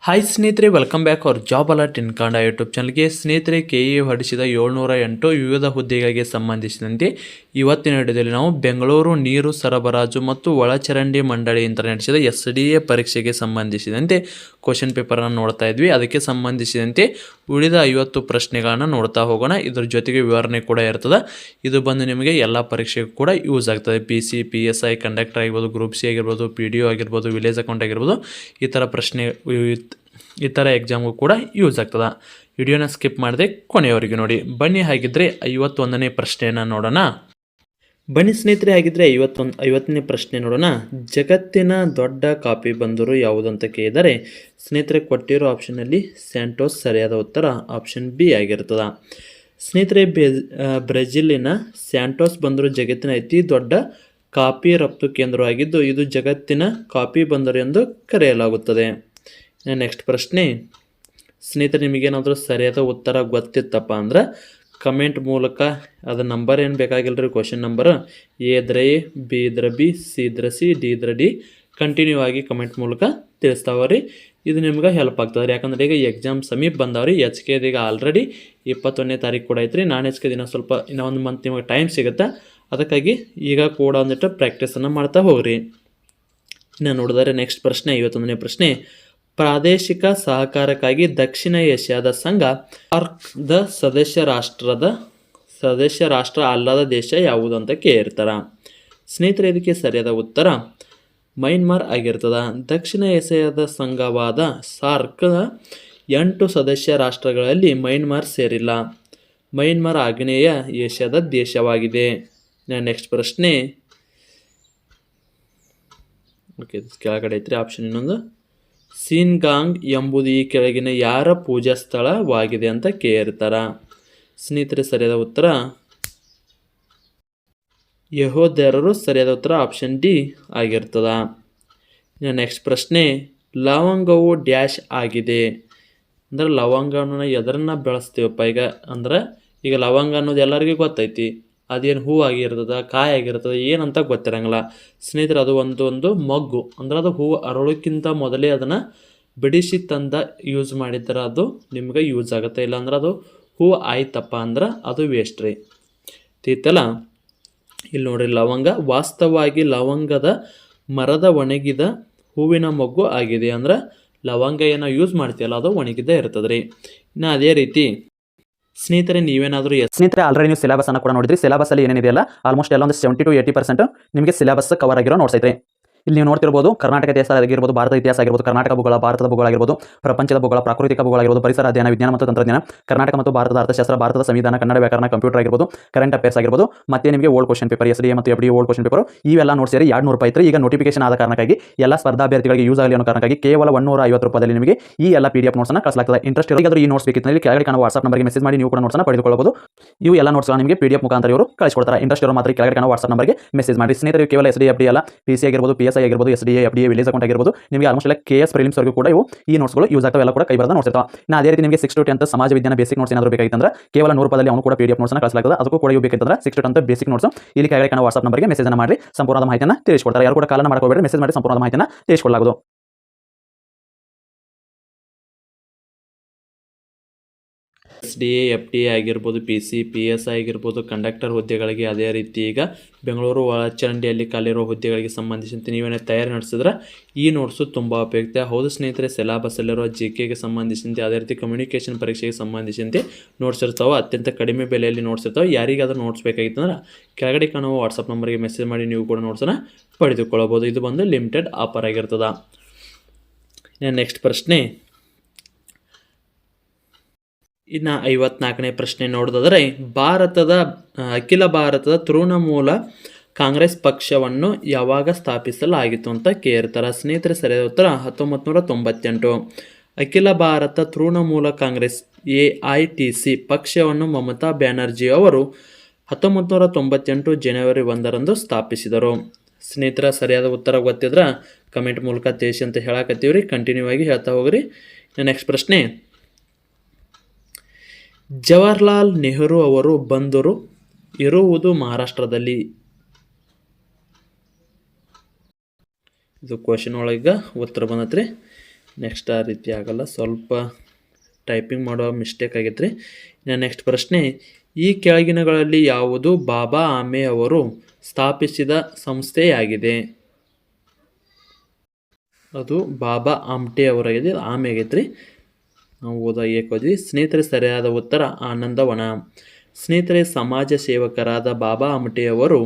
Hi ಸ್ನೇಹಿತರೆ, welcome back hour job alert ಇನ್ Kannada YouTube ಚಾನಲ್ಗೆ. ಸ್ನೇಹಿತರೆ, ಕೆಇಎ ಹೊರಡಿಸಿದ 708 ವಿವಿಧ ಹುದ್ದೆಗಳಿಗೆ ಸಂಬಂಧಿಸಿದಂತೆ ಇವತ್ತಿನ ವಿಡಿಯೋದಲ್ಲಿ ನಾವು ಬೆಂಗಳೂರು ನೀರು ಸರಬರಾಜು ಮತ್ತು ಒಳಚರಂಡಿ ಮಂಡಳಿಯಿಂದ ನಡೆಸಿದ SDA ಪರೀಕ್ಷೆಗೆ ಸಂಬಂಧಿಸಿದಂತೆ ಕ್ವಶನ್ ಪೇಪರನ್ನು ನೋಡ್ತಾ ಇದ್ವಿ. ಅದಕ್ಕೆ ಸಂಬಂಧಿಸಿದಂತೆ ಉಳಿದ 50 ಪ್ರಶ್ನೆಗಳನ್ನು ನೋಡ್ತಾ ಹೋಗೋಣ. ಇದ್ರ ಜೊತೆಗೆ ವಿವರಣೆ ಕೂಡ ಇರ್ತದೆ. ಇದು ಬಂದು ನಿಮಗೆ ಎಲ್ಲ ಪರೀಕ್ಷೆಗೂ ಕೂಡ ಯೂಸ್ ಆಗ್ತದೆ. PC, PSI, ಕಂಡಕ್ಟರ್ ಆಗಿರ್ಬೋದು, ಗ್ರೂಪ್ ಸಿ ಆಗಿರ್ಬೋದು, PDO ಆಗಿರ್ಬೋದು, ವಿಲೇಜ್ ಅಕೌಂಟ್ ಆಗಿರ್ಬೋದು, ಈ ಥರ ಎಕ್ಸಾಮ್ಗೂ ಕೂಡ ಯೂಸ್ ಆಗ್ತದೆ. ವಿಡಿಯೋನ ಸ್ಕಿಪ್ ಮಾಡದೆ ಕೊನೆಯವರೆಗೆ ನೋಡಿ. ಬನ್ನಿ, ಹಾಗಿದ್ರೆ 51ನೇ ಪ್ರಶ್ನೆಯನ್ನು ನೋಡೋಣ. ಬನ್ನಿ ಸ್ನೇಹಿತರೆ, ಹಾಗಿದ್ರೆ 50ನೇ ಪ್ರಶ್ನೆ ನೋಡೋಣ. ಜಗತ್ತಿನ ದೊಡ್ಡ ಕಾಫಿ ಬಂದರು ಯಾವುದು ಅಂತ ಕೇಳಿದರೆ ಸ್ನೇಹಿತರೆ ಕೊಟ್ಟಿರೋ ಆಪ್ಷನಲ್ಲಿ ಸ್ಯಾಂಟೋಸ್ ಸರಿಯಾದ ಉತ್ತರ ಆಪ್ಷನ್ ಬಿ ಆಗಿರ್ತದೆ. ಸ್ನೇಹಿತರೆ, ಬ್ರೆಜಿಲಿನ ಸ್ಯಾಂಟೋಸ್ ಬಂದರು ಜಗತ್ತಿನ ಅತಿ ದೊಡ್ಡ ಕಾಫಿ ರಫ್ತು ಕೇಂದ್ರವಾಗಿದ್ದು ಇದು ಜಗತ್ತಿನ ಕಾಫಿ ಬಂದರು ಎಂದು ಕರೆಯಲಾಗುತ್ತದೆ. ನೆಕ್ಸ್ಟ್ ಪ್ರಶ್ನೆ, ಸ್ನೇಹಿತರೆ ನಿಮಗೇನಾದರೂ ಸರಿಯಾದ ಉತ್ತರ ಗೊತ್ತಿತ್ತಪ್ಪ ಅಂದ್ರೆ ಕಮೆಂಟ್ ಮೂಲಕ ಅದು ನಂಬರ್ ಏನು ಬೇಕಾಗಿಲ್ಲ ರೀ, ಕ್ವಶನ್ ನಂಬರ್ ಎ ಇದ್ರೆ ಎ, ಬಿ ಇದ್ರೆ ಬಿ, ಸಿ ಇದ್ರೆ ಸಿ, ಡಿ ಇದ್ರೆ ಡಿ ಕಂಟಿನ್ಯೂ ಆಗಿ ಕಮೆಂಟ್ ಮೂಲಕ ತಿಳಿಸ್ತಾವ ರೀ. ಇದು ನಿಮ್ಗೆ ಹೆಲ್ಪ್ ಆಗ್ತದೆ ರೀ. ಯಾಕಂದ್ರೆ ಈಗ ಎಕ್ಸಾಮ್ ಸಮೀಪ ಬಂದಾವ್ರಿ. HK ಈಗ ಆಲ್ರೆಡಿ 21ನೇ ತಾರೀಕು ಕೂಡ ಐತ್ರಿ. ನಾನ್ HK ದಿನ ಸ್ವಲ್ಪ ಇನ್ನೂ ಒಂದು ಮಂತ್ ನಿಮಗೆ ಟೈಮ್ ಸಿಗುತ್ತೆ. ಅದಕ್ಕಾಗಿ ಈಗ ಕೂಡ ಒಂದಿಟ್ಟು ಪ್ರಾಕ್ಟೀಸನ್ನು ಮಾಡ್ತಾ ಹೋಗ್ರಿ. ಇನ್ನು ನೋಡಿದರೆ ನೆಕ್ಸ್ಟ್ ಪ್ರಶ್ನೆ, 51ನೇ ಪ್ರಶ್ನೆ. ಪ್ರಾದೇಶಿಕ ಸಹಕಾರಕ್ಕಾಗಿ ದಕ್ಷಿಣ ಏಷ್ಯಾದ ಸಂಘ ಸಾರ್ಕ್ದ ಸದಸ್ಯ ರಾಷ್ಟ್ರ ಅಲ್ಲದ ದೇಶ ಯಾವುದು ಅಂತ ಕೇಳಿರ್ತಾರ. ಸ್ನೇಹಿತರೆ, ಇದಕ್ಕೆ ಸರಿಯಾದ ಉತ್ತರ ಮಯನ್ಮಾರ್ ಆಗಿರ್ತದ. ದಕ್ಷಿಣ ಏಷ್ಯಾದ ಸಂಘವಾದ ಸಾರ್ಕ್ 8 ಸದಸ್ಯ ರಾಷ್ಟ್ರಗಳಲ್ಲಿ ಮಯನ್ಮಾರ್ ಸೇರಿಲ್ಲ. ಮಯನ್ಮಾರ್ ಆಗ್ನೇಯ ಏಷ್ಯಾದ ದೇಶವಾಗಿದೆ. ನೆಕ್ಸ್ಟ್ ಪ್ರಶ್ನೆ, ಓಕೆ ಕೆಳಗಡೆ ಐತ್ರಿ ಆಪ್ಷನ್ ಇನ್ನೊಂದು. ಸಿನ್ಗಾಂಗ್ ಎಂಬುದು ಈ ಕೆಳಗಿನ ಯಾರ ಪೂಜಾ ಸ್ಥಳವಾಗಿದೆ ಅಂತ ಕೇಳಿರ್ತಾರ. ಸ್ನೇಹಿತರೆ, ಸರಿಯಾದ ಉತ್ತರ ಯಹೋದ್ಯರರು. ಸರಿಯಾದ ಉತ್ತರ ಆಪ್ಷನ್ ಡಿ ಆಗಿರ್ತದ. ನೆಕ್ಸ್ಟ್ ಪ್ರಶ್ನೆ, ಲವಂಗವು ಡ್ಯಾಶ್ ಆಗಿದೆ ಅಂದ್ರೆ ಲವಂಗನ ಎದರನ್ನ ಬೆಳೆಸ್ತೀವಪ್ಪ ಈಗ ಲವಂಗ ಅನ್ನೋದು ಎಲ್ಲರಿಗೂ ಗೊತ್ತೈತಿ. ಅದೇನು ಹೂ ಆಗಿರ್ತದ, ಕಾಯಿ ಆಗಿರ್ತದೆ, ಏನಂತ ಗೊತ್ತಿರಂಗಿಲ್ಲ. ಸ್ನೇಹಿತರೆ, ಅದು ಒಂದು ಮೊಗ್ಗು ಅಂದ್ರೆ ಅದು ಹೂ ಅರಳೋಕ್ಕಿಂತ ಮೊದಲೇ ಅದನ್ನು ಬಿಡಿಸಿ ತಂದ ಯೂಸ್ ಮಾಡಿದ್ರೆ ಅದು ನಿಮ್ಗೆ ಯೂಸ್ ಆಗುತ್ತೆ. ಇಲ್ಲಾಂದ್ರೆ ಅದು ಹೂ ಆಯ್ತಪ್ಪ ಅಂದ್ರೆ ಅದು ವೇಸ್ಟ್ ರೀ. ತೀತಲ್ಲ, ಇಲ್ಲಿ ನೋಡ್ರಿ, ಲವಂಗ ವಾಸ್ತವವಾಗಿ ಲವಂಗದ ಮರದ ಒಣಗಿದ ಹೂವಿನ ಮೊಗ್ಗು ಆಗಿದೆ. ಅಂದ್ರೆ ಲವಂಗ ಏನೋ ಯೂಸ್ ಮಾಡ್ತೀವಲ್ಲ ಅದು ಒಣಗಿದ್ದೇ ಇರ್ತದೆ ರೀ. ಇನ್ನು ಅದೇ ರೀತಿ ಸ್ನೇಹಿತರೆ, ನೀವೇನಾದರೂ ಆಲ್ರೆಡಿ ನೀವು ಸಿಲೆಬಸ್ ಅನ್ನು ಕೂಡ ನೋಡಿದ್ರಿ. ಸಿಲೆಬಸ್ ಅಲ್ಲಿ ಏನೇನಿದೆಯಲ್ಲ ಆಲ್ಮೋಸ್ಟ್ ಎಲ್ಲ ಒಂದು 70 to 80% ನಿಮಗೆ ಸಿಲೆಬಸ್ ಕವರ್ ಆಗಿರೋ ನೋಟ್ಸ್ ಐತ್ರಿ. ಇಲ್ಲಿ ನೀವು ನೋಡ್ತಿರ್ಬೋದು ಕರ್ನಾಟಕ ಇತಿಹಾಸ ಆಗಿರ್ಬೋದು, ಭಾರತ ಇತಿಹಾಸ ಆಗಿರ್ಬೋದು, ಕರ್ನಾಟಕ ಭೂಗೋಳ, ಭಾರತದ ಭೂಗೋಳ ಆಗಿರ್ಬೋದು, ಪ್ರಪಂಚದ ಭೂಗೋಳ, ಪ್ರಾಕೃತಿಕ ಭೂಗೋಳ ಆಗಿರ್ಬೋದು, ಪರಿಸರ ಅಧ್ಯಯನ, ವಿಜ್ಞಾನ ಮತ್ತು ತಂತ್ರಜ್ಞಾನ, ಕರ್ನಾಟಕ ಮತ್ತು ಭಾರತದ ಅರ್ಥಶಾಸ್ತ್ರ, ಭಾರತದ ಸಂವಿಧಾನ, ಕನ್ನಡ ವ್ಯಾಕರಣ, ಕಂಪ್ಯೂಟರ್ ಆಗಿರ್ಬೋದು, ಕರೆಂಟ್ ಅಫೇರ್ಸ್ ಆಗಿರ್ಬೋದು, ಮತ್ತೆ ನಿಮಗೆ ಓಲ್ಡ್ ಕ್ವಶನ್ ಪೇಪರ್, SDA ಮತ್ತು FDA ಓಲ್ಡ್ ಕ್ವಶನ್ ಪೇಪರ್ ಇವೆಲ್ಲ ನೋಟ್ಸ್ ಸೇರಿ 200 ರೂಪಾಯಿ ಐತ್ರಿ. ಈಗ ನೋಟಿಫಿಕೇಶನ್ ಆದ ಕಾರಣಕ್ಕಾಗಿ ಎಲ್ಲ ಸ್ಪರ್ಧಾಭ್ಯರ್ಥಿಗಳಿಗೆ ಯೂಸ್ ಆಗಲಿ ಅನ್ನೋ ಕಾರಣಕ್ಕಾಗಿ ಕೇವಲ 150 ರೂಪಾಯಿದಲ್ಲಿ ನಿಮಗೆ ಈ ಎಲ್ಲ PDF ನೋಟ್ಸ್ ಅನ್ನು ಕಳಿಸಲಾಗ್ತದೆ. ಇಂಟ್ರೆಸ್ಟ್ ಇರೋದು ಈ ನೋಟ್ಸ್ ಬೇಕಿತ್ತು ಕೆಳಗಡೆ ಕಾಣುವ ವಾಟ್ಸ್ಆಪ್ ನಂಬರ್ಗೆ ಮೆಸೇಜ್ ಮಾಡಿ ನೀವು ಕೂಡ ನೋಟ್ಸ್ ಅನ್ನು ಪಡೆದುಕೊಳ್ಳಬಹುದು. ಇವು ಎಲ್ಲ ನೋಟ್ಸ್ ನಿಮಗೆ PDF ಮುಖಾಂತರ ಇವರು ಕಳಿಸ್ಕೊಡ್ತಾರೆ. ಇಂಟ್ರೆಸ್ಟ್ ಇರೋ ಮಾತ್ರ ಕೆಳಗಡೆ ಕಾಣುವ ವಾಟ್ಸ್ಆಪ್ ನಂಬರ್ಗೆ ಮೆಸೇಜ್ ಮಾಡಿ. ಸ್ನೇಹಿತರೆ, ಕೇವಲ SDA FDA ಅಲ್ಲ, PC ಆಗಿರ್ಬೋದು, PSI ಆಗಿರ್ಬೋದು, SDA FDA ವಿಲೇಜ್ ಅಕೌಂಟ್ ಆಗಿರ್ಬೋದು, ನಿಮಗೆ ಆಲ್ಮೋಸ್ಟ್ ಎಲ್ಲ KS ಪ್ರಿಲಿಮ್ಸ್ ವರೆಗೂ ಕೂಡ ಈ ನೋಟ್ಸ್ಗಳು ಯೂಸ್ ಆಗ್ತವೆ. ಎಲ್ಲ ಕೂಡ ಕೈ ಬರದ ನೋಟ್ಸ್ ಇರ್ತಾವೆ. ಅದೇ ರೀತಿ ನಿಮಗೆ 6 to 10th ಸಮಾಜ ವಿಜ್ಞಾನ ಬೇಸಿಕ್ ನೋಟ್ಸ್ ಏನಾದರೂ ಬೇಕಾಗಿತ್ತಂದ್ರೆ ಕೇವಲ 100 ರೂಪಾಯಿದಲ್ಲಿ ಅವನು ಕೂಡ PDF ನೋಟ್ಸ್ ಅನ್ನು ಕಳಿಸಲಾಗ್ತದೆ. ಅದಕ್ಕೂ ಕೂಡ ಬೇಕಂತಂದ್ರೆ 6 to 10th ಬೇಸಿಕ್ ನೋಟ್ಸ್ ಇಲ್ಲಿ ಕೆಳಗಡೆ ಕಾಣುವ ವಾಟ್ಸ್ಆಪ್ ನಂಬರ್ಗೆ ಮೆಸೇಜ್ ಅನ್ನು ಮಾಡಿ ಸಂಪೂರ್ಣ ಮಾಹಿತಿಯನ್ನು ತಿಳಿಸಿಕೊಡ್ತಾರೆ. ಯಾರು ಕೂಡ ಕಾಲನ್ನು ಮಾಡ್ಕೋಬೇಡಿ, ಮೆಸೇಜ್ ಮಾಡಿ ಸಂಪೂರ್ಣ ಮಾಹಿತಿಯನ್ನು ತಿಳಿಸಿಕೊಳ್ಳಲಾಗುವುದು. SDA FDA ಆಗಿರ್ಬೋದು, PC PSI ಆಗಿರ್ಬೋದು, ಕಂಡಕ್ಟರ್ ಹುದ್ದೆಗಳಿಗೆ, ಅದೇ ರೀತಿ ಈಗ ಬೆಂಗಳೂರು ಒಳಚರಂಡಿಯಲ್ಲಿ ಖಾಲಿರೋ ಹುದ್ದೆಗಳಿಗೆ ಸಂಬಂಧಿಸಿದಂತೆ ನೀವೇನೇ ತಯಾರಿ ನಡೆಸಿದ್ರೆ ಈ ನೋಟ್ಸು ತುಂಬ ಉಪಯುಕ್ತ. ಹೌದು ಸ್ನೇಹಿತರೆ, ಸಿಲೆಬಸ್ಸಲ್ಲಿರೋ GKಗೆ ಸಂಬಂಧಿಸಿದಂತೆ, ಅದೇ ರೀತಿ ಕಮ್ಯುನಿಕೇಷನ್ ಪರೀಕ್ಷೆಗೆ ಸಂಬಂಧಿಸಿದಂತೆ ನೋಟ್ಸ್ ಇರ್ತಾವೆ. ಅತ್ಯಂತ ಕಡಿಮೆ ಬೆಲೆಯಲ್ಲಿ ನೋಟ್ಸ್ ಇರ್ತಾವೆ. ಯಾರಿಗಾದ್ರೂ ನೋಟ್ಸ್ ಬೇಕಾಗಿತ್ತಂದ್ರೆ ಕೆಳಗಡೆ ಕಾಣುವ ವಾಟ್ಸಪ್ ನಂಬರ್ಗೆ ಮೆಸೇಜ್ ಮಾಡಿ ನೀವು ಕೂಡ ನೋಟ್ಸನ್ನು ಪಡೆದುಕೊಳ್ಳಬಹುದು. ಇದು ಬಂದು ಲಿಮಿಟೆಡ್ ಆಫರ್ ಆಗಿರ್ತದೆ. ನೆಕ್ಸ್ಟ್ ಪ್ರಶ್ನೆ, ಇನ್ನು 54ನೇ ಪ್ರಶ್ನೆ ನೋಡೋದಾದರೆ ಅಖಿಲ ಭಾರತದ ತೃಣಮೂಲ ಕಾಂಗ್ರೆಸ್ ಪಕ್ಷವನ್ನು ಯಾವಾಗ ಸ್ಥಾಪಿಸಲಾಗಿತ್ತು ಅಂತ ಕೇಳ್ತಾರೆ. ಸ್ನೇಹಿತರೆ, ಸರಿಯಾದ ಉತ್ತರ 1998. ಅಖಿಲ ಭಾರತ ತೃಣಮೂಲ ಕಾಂಗ್ರೆಸ್ AITC ಪಕ್ಷವನ್ನು ಮಮತಾ ಬ್ಯಾನರ್ಜಿ ಅವರು 1998 ಜನವರಿ 1ರಂದು ಸ್ಥಾಪಿಸಿದರು. ಸ್ನೇಹಿತರ, ಸರಿಯಾದ ಉತ್ತರ ಗೊತ್ತಿದ್ರೆ ಕಮೆಂಟ್ ಮೂಲಕ ತಿಳಿಸಿ ಅಂತ ಹೇಳಕತ್ತೀವ್ರಿ. ಕಂಟಿನ್ಯೂ ಆಗಿ ಹೇಳ್ತಾ ಹೋಗ್ರಿ. ನೆಕ್ಸ್ಟ್ ಪ್ರಶ್ನೆ, ಜವಾಹರ್ಲಾಲ್ ನೆಹರು ಅವರು ಬಂದರು ಇರುವುದು ಮಹಾರಾಷ್ಟ್ರದಲ್ಲಿ. ಇದು ಕ್ವಶನ್ ಒಳಗೆ ಉತ್ತರ ಬಂದತ್ರಿ. ನೆಕ್ಸ್ಟ್ ಆ ರೀತಿ ಆಗಲ್ಲ, ಸ್ವಲ್ಪ ಟೈಪಿಂಗ್ ಮಾಡೋ ಮಿಸ್ಟೇಕ್ ಆಗೈತೆ ರೀ. ಇನ್ನು ನೆಕ್ಸ್ಟ್ ಪ್ರಶ್ನೆ, ಈ ಕೆಳಗಿನಗಳಲ್ಲಿ ಯಾವುದು ಬಾಬಾ ಆಮೆ ಅವರು ಸ್ಥಾಪಿಸಿದ ಸಂಸ್ಥೆಯಾಗಿದೆ? ಅದು ಬಾಬಾ ಆಮ್ಟೆ ಅವರಾಗಿದೆ, ಆಮೆ ಆಗೈತೆ ರೀ. ನಾವು ಓದೋದ್ವಿ. ಸ್ನೇಹಿತರೆ, ಸರಿಯಾದ ಉತ್ತರ ಆನಂದವನ. ಸ್ನೇಹಿತರೆ, ಸಮಾಜ ಸೇವಕರಾದ ಬಾಬಾ ಆಮಟೆಯವರು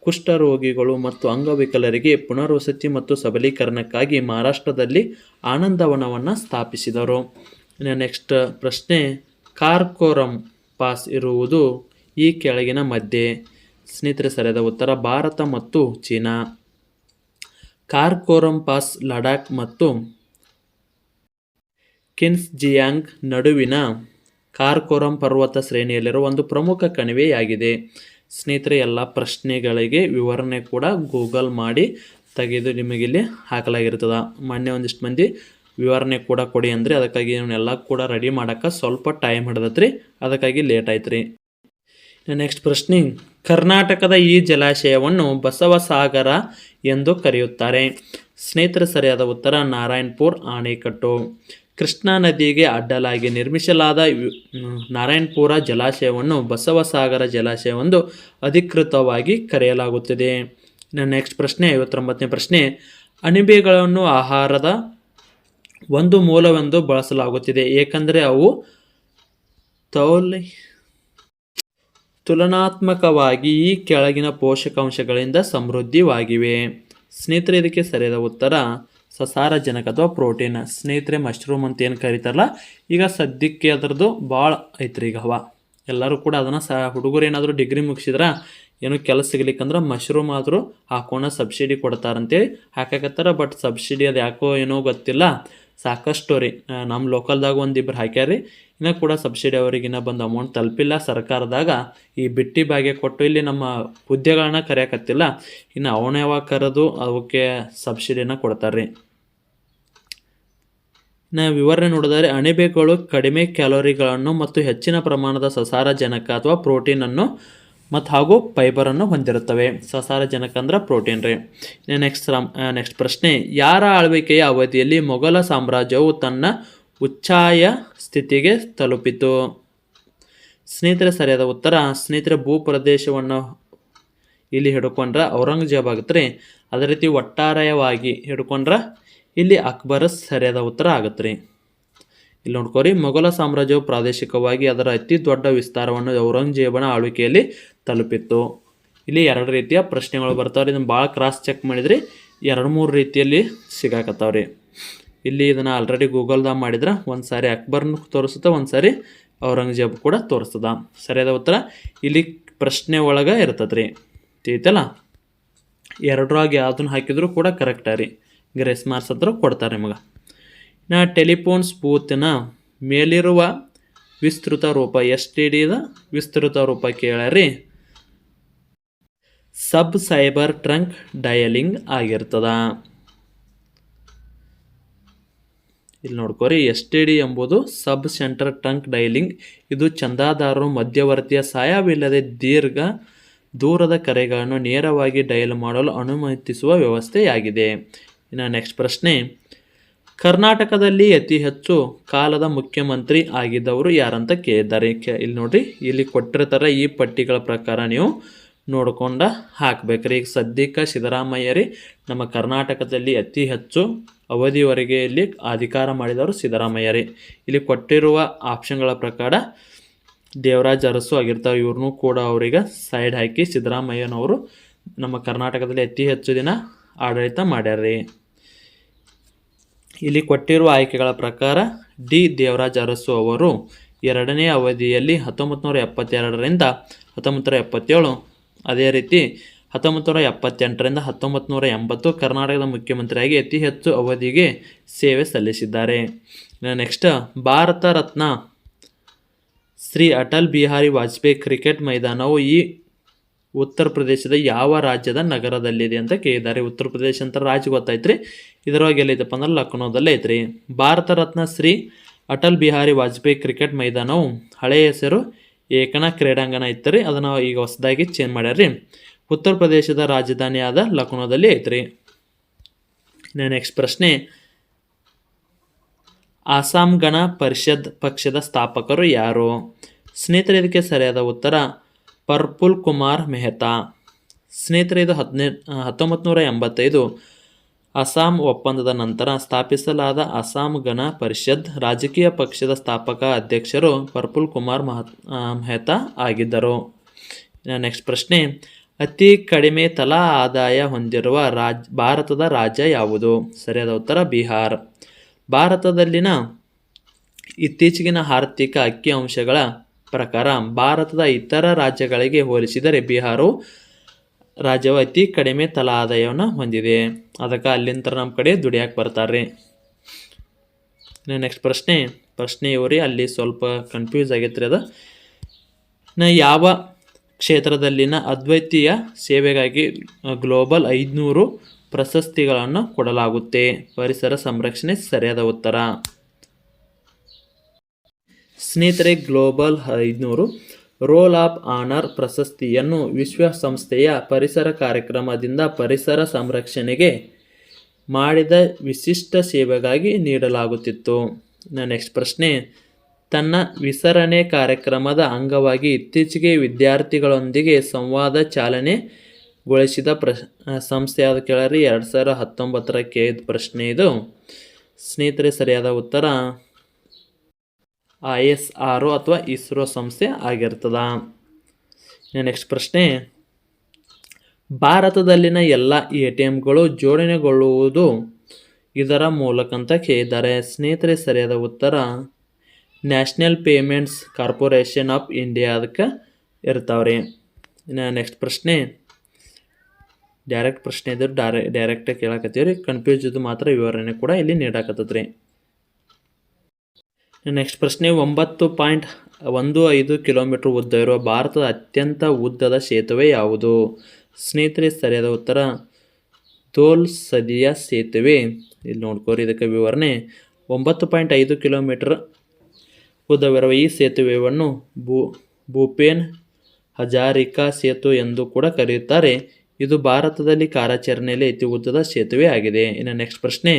ಕುಷ್ಠರೋಗಿಗಳು ಮತ್ತು ಅಂಗವಿಕಲರಿಗೆ ಪುನರ್ವಸತಿ ಮತ್ತು ಸಬಲೀಕರಣಕ್ಕಾಗಿ ಮಹಾರಾಷ್ಟ್ರದಲ್ಲಿ ಆನಂದವನವನ್ನು ಸ್ಥಾಪಿಸಿದರು. ಇನ್ನು ನೆಕ್ಸ್ಟ್ ಪ್ರಶ್ನೆ, ಕಾರಕೋರಂ ಪಾಸ್ ಇರುವುದು ಈ ಕೆಳಗಿನ ಮಧ್ಯೆ? ಸ್ನೇಹಿತರೆ, ಸರಿಯಾದ ಉತ್ತರ ಭಾರತ ಮತ್ತು ಚೀನಾ. ಕಾರಕೋರಂ ಪಾಸ್ ಲಡಾಖ್ ಮತ್ತು ಕಿನ್ಸ್ಜಿಯಾಂಗ್ ನಡುವಿನ ಕಾರಕೋರಂ ಪರ್ವತ ಶ್ರೇಣಿಯಲ್ಲಿರುವ ಒಂದು ಪ್ರಮುಖ ಕಣಿವೆಯಾಗಿದೆ. ಸ್ನೇಹಿತರೆ, ಎಲ್ಲ ಪ್ರಶ್ನೆಗಳಿಗೆ ವಿವರಣೆ ಕೂಡ ಗೂಗಲ್ ಮಾಡಿ ತೆಗೆದು ನಿಮಗಿಲ್ಲಿ ಹಾಕಲಾಗಿರ್ತದೆ. ಮೊನ್ನೆ ಒಂದಿಷ್ಟು ಮಂದಿ ವಿವರಣೆ ಕೂಡ ಕೊಡಿ ಅಂದರೆ ಅದಕ್ಕಾಗಿ ಇವನ್ನೆಲ್ಲ ಕೂಡ ರೆಡಿ ಮಾಡೋಕ್ಕೆ ಸ್ವಲ್ಪ ಟೈಮ್ ಹಿಡ್ದತ್ರಿ, ಅದಕ್ಕಾಗಿ ಲೇಟ್ ಆಯ್ತು ರೀ. ನೆಕ್ಸ್ಟ್ ಪ್ರಶ್ನೆ, ಕರ್ನಾಟಕದ ಈ ಜಲಾಶಯವನ್ನು ಬಸವಸಾಗರ ಎಂದು ಕರೆಯುತ್ತಾರೆ. ಸ್ನೇಹಿತರೆ, ಸರಿಯಾದ ಉತ್ತರ ನಾರಾಯಣಪುರ ಅಣೆಕಟ್ಟು. ಕೃಷ್ಣಾ ನದಿಗೆ ಅಡ್ಡಲಾಗಿ ನಿರ್ಮಿಸಲಾದ ನಾರಾಯಣಪುರ ಜಲಾಶಯವನ್ನು ಬಸವಸಾಗರ ಜಲಾಶಯವೆಂದು ಅಧಿಕೃತವಾಗಿ ಕರೆಯಲಾಗುತ್ತದೆ. ನೆಕ್ಸ್ಟ್ ಪ್ರಶ್ನೆ, 59ನೇ ಪ್ರಶ್ನೆ, ಅಣಬೆಗಳನ್ನು ಆಹಾರದ ಒಂದು ಮೂಲವೆಂದು ಬಳಸಲಾಗುತ್ತಿದೆ ಏಕೆಂದರೆ ಅವು ತುಲನಾತ್ಮಕವಾಗಿ ಈ ಕೆಳಗಿನ ಪೋಷಕಾಂಶಗಳಿಂದ ಸಮೃದ್ಧವಾಗಿವೆ. ಸ್ನೇಹಿತರೆ, ಇದಕ್ಕೆ ಸರಿಯಾದ ಉತ್ತರ ಸಸಾರಜನಕ ಅಥವಾ ಪ್ರೋಟೀನ್. ಸ್ನೇಹಿತರೆ, ಮಶ್ರೂಮ್ ಅಂತ ಏನು ಕರೀತಾರಲ್ಲ, ಈಗ ಸದ್ಯಕ್ಕೆ ಅದರದ್ದು ಭಾಳ ಐತ್ರಿ. ಈಗ ಎಲ್ಲರೂ ಕೂಡ ಅದನ್ನು ಹುಡುಗರು ಏನಾದರೂ ಡಿಗ್ರಿ ಮುಗಿಸಿದ್ರೆ ಏನೋ ಕೆಲಸ ಸಿಗ್ಲಿಕ್ಕಂದ್ರೆ ಮಶ್ರೂಮ್ ಆದರೂ ಹಾಕೋಣ ಸಬ್ಸಿಡಿ ಕೊಡ್ತಾರಂತೇಳಿ ಹಾಕಾಕತ್ತಾರ. ಬಟ್ ಸಬ್ಸಿಡಿ ಅದು ಯಾಕೋ ಏನೋ ಗೊತ್ತಿಲ್ಲ, ಸಾಕಷ್ಟು ರೀ. ನಮ್ಮ ಲೋಕಲ್ದಾಗ ಒಂದಿಬ್ಬರು ಹಾಕ್ಯಾರಿ, ಇನ್ನೂ ಕೂಡ ಸಬ್ಸಿಡಿ ಅವ್ರಿಗೆ ಇನ್ನೂ ಬಂದು ಅಮೌಂಟ್ ತಲುಪಿಲ್ಲ ಸರ್ಕಾರದಾಗ. ಈ ಬಿಟ್ಟಿ ಬಾಗೆ ಕೊಟ್ಟು ಇಲ್ಲಿ ನಮ್ಮ ಹುದ್ದೆಗಳನ್ನ ಕರೆಯಕತ್ತಿಲ್ಲ, ಇನ್ನು ಅವನ ಯಾವಾಗ ಕರೆದು ಅವಕ್ಕೆ ಸಬ್ಸಿಡಿನ ಕೊಡ್ತಾರೆ ರೀ. ನಾವು ವಿವರಣೆ ನೋಡಿದರೆ, ಅಣಬೆಗಳು ಕಡಿಮೆ ಕ್ಯಾಲೋರಿಗಳನ್ನು ಮತ್ತು ಹೆಚ್ಚಿನ ಪ್ರಮಾಣದ ಸಸಾರಜನಕ ಅಥವಾ ಪ್ರೋಟೀನನ್ನು ಮತ್ತು ಹಾಗೂ ಫೈಬರನ್ನು ಹೊಂದಿರುತ್ತವೆ. ಸಸಾರಜನಕ ಅಂದ್ರೆ ಪ್ರೋಟೀನ್ ರೀ. ನೆಕ್ಸ್ಟ್ ಪ್ರಶ್ನೆ, ಯಾರ ಆಳ್ವಿಕೆಯ ಅವಧಿಯಲ್ಲಿ ಮೊಘಲ ಸಾಮ್ರಾಜ್ಯವು ತನ್ನ ಉಚ್ಛಾಯ ಸ್ಥಿತಿಗೆ ತಲುಪಿತು? ಸ್ನೇಹಿತರೆ, ಸರಿಯಾದ ಉತ್ತರ ಸ್ನೇಹಿತರೆ ಭೂಪ್ರದೇಶವನ್ನು ಇಲ್ಲಿ ಹಿಡ್ಕೊಂಡ್ರೆ ಔರಂಗಜೇಬ್ ಆಗುತ್ತೆ ರೀ. ಅದೇ ರೀತಿ ಒಟ್ಟಾರೆಯವಾಗಿ ಹಿಡ್ಕೊಂಡ್ರೆ ಇಲ್ಲಿ ಅಕ್ಬರ್ ಸರಿಯಾದ ಉತ್ತರ ಆಗುತ್ತೆ ರೀ. ಇಲ್ಲಿ ನೋಡ್ಕೋರಿ, ಮೊಘಲ ಸಾಮ್ರಾಜ್ಯವು ಪ್ರಾದೇಶಿಕವಾಗಿ ಅದರ ಅತಿ ದೊಡ್ಡ ವಿಸ್ತಾರವನ್ನು ಔರಂಗಜೇಬನ ಆಳ್ವಿಕೆಯಲ್ಲಿ ತಲುಪಿತ್ತು. ಇಲ್ಲಿ 2 ರೀತಿಯ ಪ್ರಶ್ನೆಗಳು ಬರ್ತಾವ್ರಿ. ಇದನ್ನು ಭಾಳ ಕ್ರಾಸ್ ಚೆಕ್ ಮಾಡಿದ್ರಿ 2-3 ರೀತಿಯಲ್ಲಿ ಸಿಗಾಕತ್ತಾವ್ರಿ. ಇಲ್ಲಿ ಇದನ್ನು ಆಲ್ರೆಡಿ ಗೂಗಲ್ದಾಗ ಮಾಡಿದ್ರೆ ಒಂದು ಸಾರಿ ಅಕ್ಬರ್ನ ತೋರಿಸುತ್ತೆ, ಒಂದು ಸಾರಿ ಔರಂಗಜೇಬ್ ಕೂಡ ತೋರಿಸ್ತದ. ಸರಿಯಾದ ಉತ್ತರ ಇಲ್ಲಿ ಪ್ರಶ್ನೆ ಒಳಗೆ ಇರ್ತದೆ ರೀ, ತಿಳಿತಲ್ಲ. 2ರಾಗ ಯಾವುದನ್ನು ಹಾಕಿದ್ರು ಕೂಡ ಕರೆಕ್ಟ ರೀ. ಗ್ರೇಸ್ ಮಾರ್ಕ್ಸ್ ಹತ್ರ ಕೊಡ್ತಾರೆ ನಿಮಗೆ. ಟೆಲಿಫೋನ್ ಬೂತಿನ ಮೇಲಿರುವ ವಿಸ್ತೃತ ರೂಪ STDದ ವಿಸ್ತೃತ ರೂಪ ಕೇಳ್ರಿ. ಸಬ್ ಸೈಬರ್ ಟ್ರಂಕ್ ಡಯಲಿಂಗ್ ಆಗಿರ್ತದ. ಇಲ್ಲಿ ನೋಡ್ಕೋರಿ, STD ಎಂಬುದು ಸಬ್ ಸೆಂಟರ್ ಟ್ರಂಕ್ ಡಯಲಿಂಗ್. ಇದು ಚಂದಾದಾರರು ಮಧ್ಯವರ್ತಿಯ ಸಹಾಯವಿಲ್ಲದೆ ದೂರದ ಕರೆಗಳನ್ನು ನೇರವಾಗಿ ಡಯಲ್ ಮಾಡಲು ಅನುಮತಿಸುವ ವ್ಯವಸ್ಥೆಯಾಗಿದೆ. ಇನ್ನು ನೆಕ್ಸ್ಟ್ ಪ್ರಶ್ನೆ, ಕರ್ನಾಟಕದಲ್ಲಿ ಅತಿ ಹೆಚ್ಚು ಕಾಲದ ಮುಖ್ಯಮಂತ್ರಿ ಆಗಿದ್ದವರು ಯಾರಂತ ಕೇಳಿದ್ದಾರೆ. ಇಲ್ಲಿ ನೋಡ್ರಿ, ಇಲ್ಲಿ ಕೊಟ್ಟಿರ್ತಾರೆ, ಈ ಪಟ್ಟಿಗಳ ಪ್ರಕಾರ ನೀವು ನೋಡ್ಕೊಂಡು ಹಾಕ್ಬೇಕ್ರಿ. ಈಗ ಸದ್ಯಕ್ಕೆ ಸಿದ್ದರಾಮಯ್ಯ ರೀ ನಮ್ಮ ಕರ್ನಾಟಕದಲ್ಲಿ ಅತಿ ಹೆಚ್ಚು ಅವಧಿವರೆಗೆ ಇಲ್ಲಿ ಅಧಿಕಾರ ಮಾಡಿದವರು ಸಿದ್ದರಾಮಯ್ಯ ರೀ. ಇಲ್ಲಿ ಕೊಟ್ಟಿರುವ ಆಪ್ಷನ್ಗಳ ಪ್ರಕಾರ ದೇವರಾಜ್ ಅರಸು ಆಗಿರ್ತಾವೆ, ಇವ್ರನ್ನೂ ಕೂಡ ಅವರಿಗೆ ಸೈಡ್ ಹಾಕಿ ಸಿದ್ದರಾಮಯ್ಯನವರು ನಮ್ಮ ಕರ್ನಾಟಕದಲ್ಲಿ ಅತಿ ಹೆಚ್ಚು ದಿನ ಆಡಳಿತ ಮಾಡ್ಯಾರ್ರಿ. ಇಲ್ಲಿ ಕೊಟ್ಟಿರುವ ಆಯ್ಕೆಗಳ ಪ್ರಕಾರ ಡಿ ದೇವರಾಜ್ ಅರಸು ಅವರು 2ನೇ ಅವಧಿಯಲ್ಲಿ 1972ರಿಂದ 1977, ಅದೇ ರೀತಿ 1978ರಿಂದ 1980 ಕರ್ನಾಟಕದ ಮುಖ್ಯಮಂತ್ರಿಯಾಗಿ ಅತಿ ಹೆಚ್ಚು ಅವಧಿಗೆ ಸೇವೆ ಸಲ್ಲಿಸಿದ್ದಾರೆ. ನೆಕ್ಸ್ಟ್, ಭಾರತ ರತ್ನ ಶ್ರೀ ಅಟಲ್ ಬಿಹಾರಿ ವಾಜಪೇಯಿ ಕ್ರಿಕೆಟ್ ಮೈದಾನವು ಈ ಉತ್ತರ ಪ್ರದೇಶದ ಯಾವ ರಾಜ್ಯದ ನಗರದಲ್ಲಿದೆ ಅಂತ ಕೇಳಿದ್ದಾರೆ. ಉತ್ತರ ಪ್ರದೇಶ ಅಂತ ರಾಜ್ಯ ಗೊತ್ತಾಯ್ತು ರೀ. ಇದರೊಳಗೆ ಎಲ್ಲೈತಪ್ಪ ಅಂದ್ರೆ ಲಕ್ನೋದಲ್ಲೇ ಐತ್ರಿ. ಭಾರತ ರತ್ನ ಶ್ರೀ ಅಟಲ್ ಬಿಹಾರಿ ವಾಜಪೇಯಿ ಕ್ರಿಕೆಟ್ ಮೈದಾನವು ಹಳೆಯ ಹೆಸರು ಏಕನಾ ಕ್ರೀಡಾಂಗಣ ಇತ್ತು ರೀ, ಅದನ್ನು ಈಗ ಹೊಸದಾಗಿ ಚೇಂಜ್ ಮಾಡ್ಯಾರ್ರಿ. ಉತ್ತರ ಪ್ರದೇಶದ ರಾಜಧಾನಿಯಾದ ಲಕ್ನೋದಲ್ಲಿ ಐತ್ರಿ. ನೆಕ್ಸ್ಟ್ ಪ್ರಶ್ನೆ, ಅಸ್ಸಾಂ ಗಣ ಪರಿಷದ್ ಪಕ್ಷದ ಸ್ಥಾಪಕರು ಯಾರು? ಸ್ನೇಹಿತರೆ, ಇದಕ್ಕೆ ಸರಿಯಾದ ಉತ್ತರ ಪರ್ಪುಲ್ ಕುಮಾರ್ ಮೆಹ್ತಾ. ಸ್ನೇಹಿತರೆ, ಇದು 1985 ಅಸ್ಸಾಂ ಒಪ್ಪಂದದ ನಂತರ ಸ್ಥಾಪಿಸಲಾದ ಅಸ್ಸಾಂ ಗಣ ಪರಿಷದ್ ರಾಜಕೀಯ ಪಕ್ಷದ ಸ್ಥಾಪಕ ಅಧ್ಯಕ್ಷರು ಪರ್ಪುಲ್ ಕುಮಾರ್ ಮೆಹ್ತಾ ಆಗಿದ್ದರು. ನೆಕ್ಸ್ಟ್ ಪ್ರಶ್ನೆ, ಅತಿ ಕಡಿಮೆ ತಲಾ ಆದಾಯ ಹೊಂದಿರುವ ಭಾರತದ ರಾಜ್ಯ ಯಾವುದು? ಸರಿಯಾದ ಉತ್ತರ ಬಿಹಾರ್. ಭಾರತದಲ್ಲಿನ ಇತ್ತೀಚಿನ ಆರ್ಥಿಕ ಅಂಕಿಅಂಶಗಳ ಪ್ರಕಾರ ಭಾರತದ ಇತರ ರಾಜ್ಯಗಳಿಗೆ ಹೋಲಿಸಿದರೆ ಬಿಹಾರವು ರಾಜ್ಯವು ಅತಿ ಕಡಿಮೆ ತಲಾ ಆದಾಯವನ್ನು ಹೊಂದಿದೆ. ಅದಕ್ಕೆ ಅಲ್ಲಿಂದ ನಮ್ಮ ಕಡೆ ದುಡಿಯಾಕೆ ಬರ್ತಾರೆ. ನೆಕ್ಸ್ಟ್ ಪ್ರಶ್ನೆ ಇವ್ರಿ ಅಲ್ಲಿ ಸ್ವಲ್ಪ ಕನ್ಫ್ಯೂಸ್ ಆಗೈತ್ರಿ ಅದು. ಯಾವ ಕ್ಷೇತ್ರದಲ್ಲಿನ ಅದ್ವಿತೀಯ ಸೇವೆಗಾಗಿ ಗ್ಲೋಬಲ್ 500 ಪ್ರಶಸ್ತಿಗಳನ್ನು ಕೊಡಲಾಗುತ್ತೆ? ಪರಿಸರ ಸಂರಕ್ಷಣೆ ಸರಿಯಾದ ಉತ್ತರ. ಸ್ನೇಹಿತರೆ, ಗ್ಲೋಬಲ್ 500 ರೋಲ್ ಆಫ್ ಆನರ್ ಪ್ರಶಸ್ತಿಯನ್ನು ವಿಶ್ವಸಂಸ್ಥೆಯ ಪರಿಸರ ಕಾರ್ಯಕ್ರಮದಿಂದ ಪರಿಸರ ಸಂರಕ್ಷಣೆಗೆ ಮಾಡಿದ ವಿಶಿಷ್ಟ ಸೇವೆಗಾಗಿ ನೀಡಲಾಗುತ್ತಿತ್ತು. ನೆಕ್ಸ್ಟ್ ಪ್ರಶ್ನೆ, ತನ್ನ ವಿಸರಣೆ ಕಾರ್ಯಕ್ರಮದ ಅಂಗವಾಗಿ ಇತ್ತೀಚೆಗೆ ವಿದ್ಯಾರ್ಥಿಗಳೊಂದಿಗೆ ಸಂವಾದ ಚಾಲನೆಗೊಳಿಸಿದ ಸಂಸ್ಥೆ ಯಾವುದು ಕೇಳರಿ? 2019 ಕೇಳಿದ ಪ್ರಶ್ನೆ ಇದು. ಸ್ನೇಹಿತರೆ, ಸರಿಯಾದ ಉತ್ತರ ISRO ಅಥವಾ ಇಸ್ರೋ ಸಂಸ್ಥೆ ಆಗಿರ್ತದ. ನೆಕ್ಸ್ಟ್ ಪ್ರಶ್ನೆ, ಭಾರತದಲ್ಲಿನ ಎಲ್ಲ ATMಗಳು ಜೋಡಣೆಗೊಳ್ಳುವುದು ಇದರ ಮೂಲಕ ಅಂತ ಕೇಳಿದ್ದಾರೆ. ಸ್ನೇಹಿತರೆ, ಸರಿಯಾದ ಉತ್ತರ national payments corporation of India ಅದಕ್ಕೆ ಇರ್ತಾವ್ರಿ. ನೆಕ್ಸ್ಟ್ ಪ್ರಶ್ನೆ, ಡೈರೆಕ್ಟ್ ಪ್ರಶ್ನೆ ಇದ್ರೆ ಡೈರೆಕ್ಟಾಗಿ ಕೇಳಕತ್ತೀವ್ರಿ. ಕನ್ಫ್ಯೂಸ್ ಇದು ಮಾತ್ರ ವಿವರಣೆ ಕೂಡ ಇಲ್ಲಿ ನೀಡಾಕತ್ತದ್ರಿ. ನೆಕ್ಸ್ಟ್ ಪ್ರಶ್ನೆ, 9.15 ಕಿಲೋಮೀಟರ್ ಉದ್ದ ಇರುವ ಭಾರತದ ಅತ್ಯಂತ ಉದ್ದದ ಸೇತುವೆ ಯಾವುದು? ಸ್ನೇಹಿತರೆ, ಸರಿಯಾದ ಉತ್ತರ ಧೋಲ್ ಸದಿಯ ಸೇತುವೆ. ಇಲ್ಲಿ ನೋಡ್ಕೋರಿ, ಇದಕ್ಕೆ ವಿವರಣೆ 9.5 ಕಿಲೋಮೀಟರ್ ಉದ್ದವಿರುವ ಈ ಸೇತುವೆಯನ್ನು ಭೂಪೇನ್ ಹಜಾರಿಕಾ ಸೇತು ಎಂದು ಕೂಡ ಕರೆಯುತ್ತಾರೆ. ಇದು ಭಾರತದಲ್ಲಿ ಕಾರ್ಯಾಚರಣೆಯಲ್ಲಿ ಅತಿ ಉದ್ದದ ಸೇತುವೆ ಆಗಿದೆ. ಇನ್ನು ನೆಕ್ಸ್ಟ್ ಪ್ರಶ್ನೆ,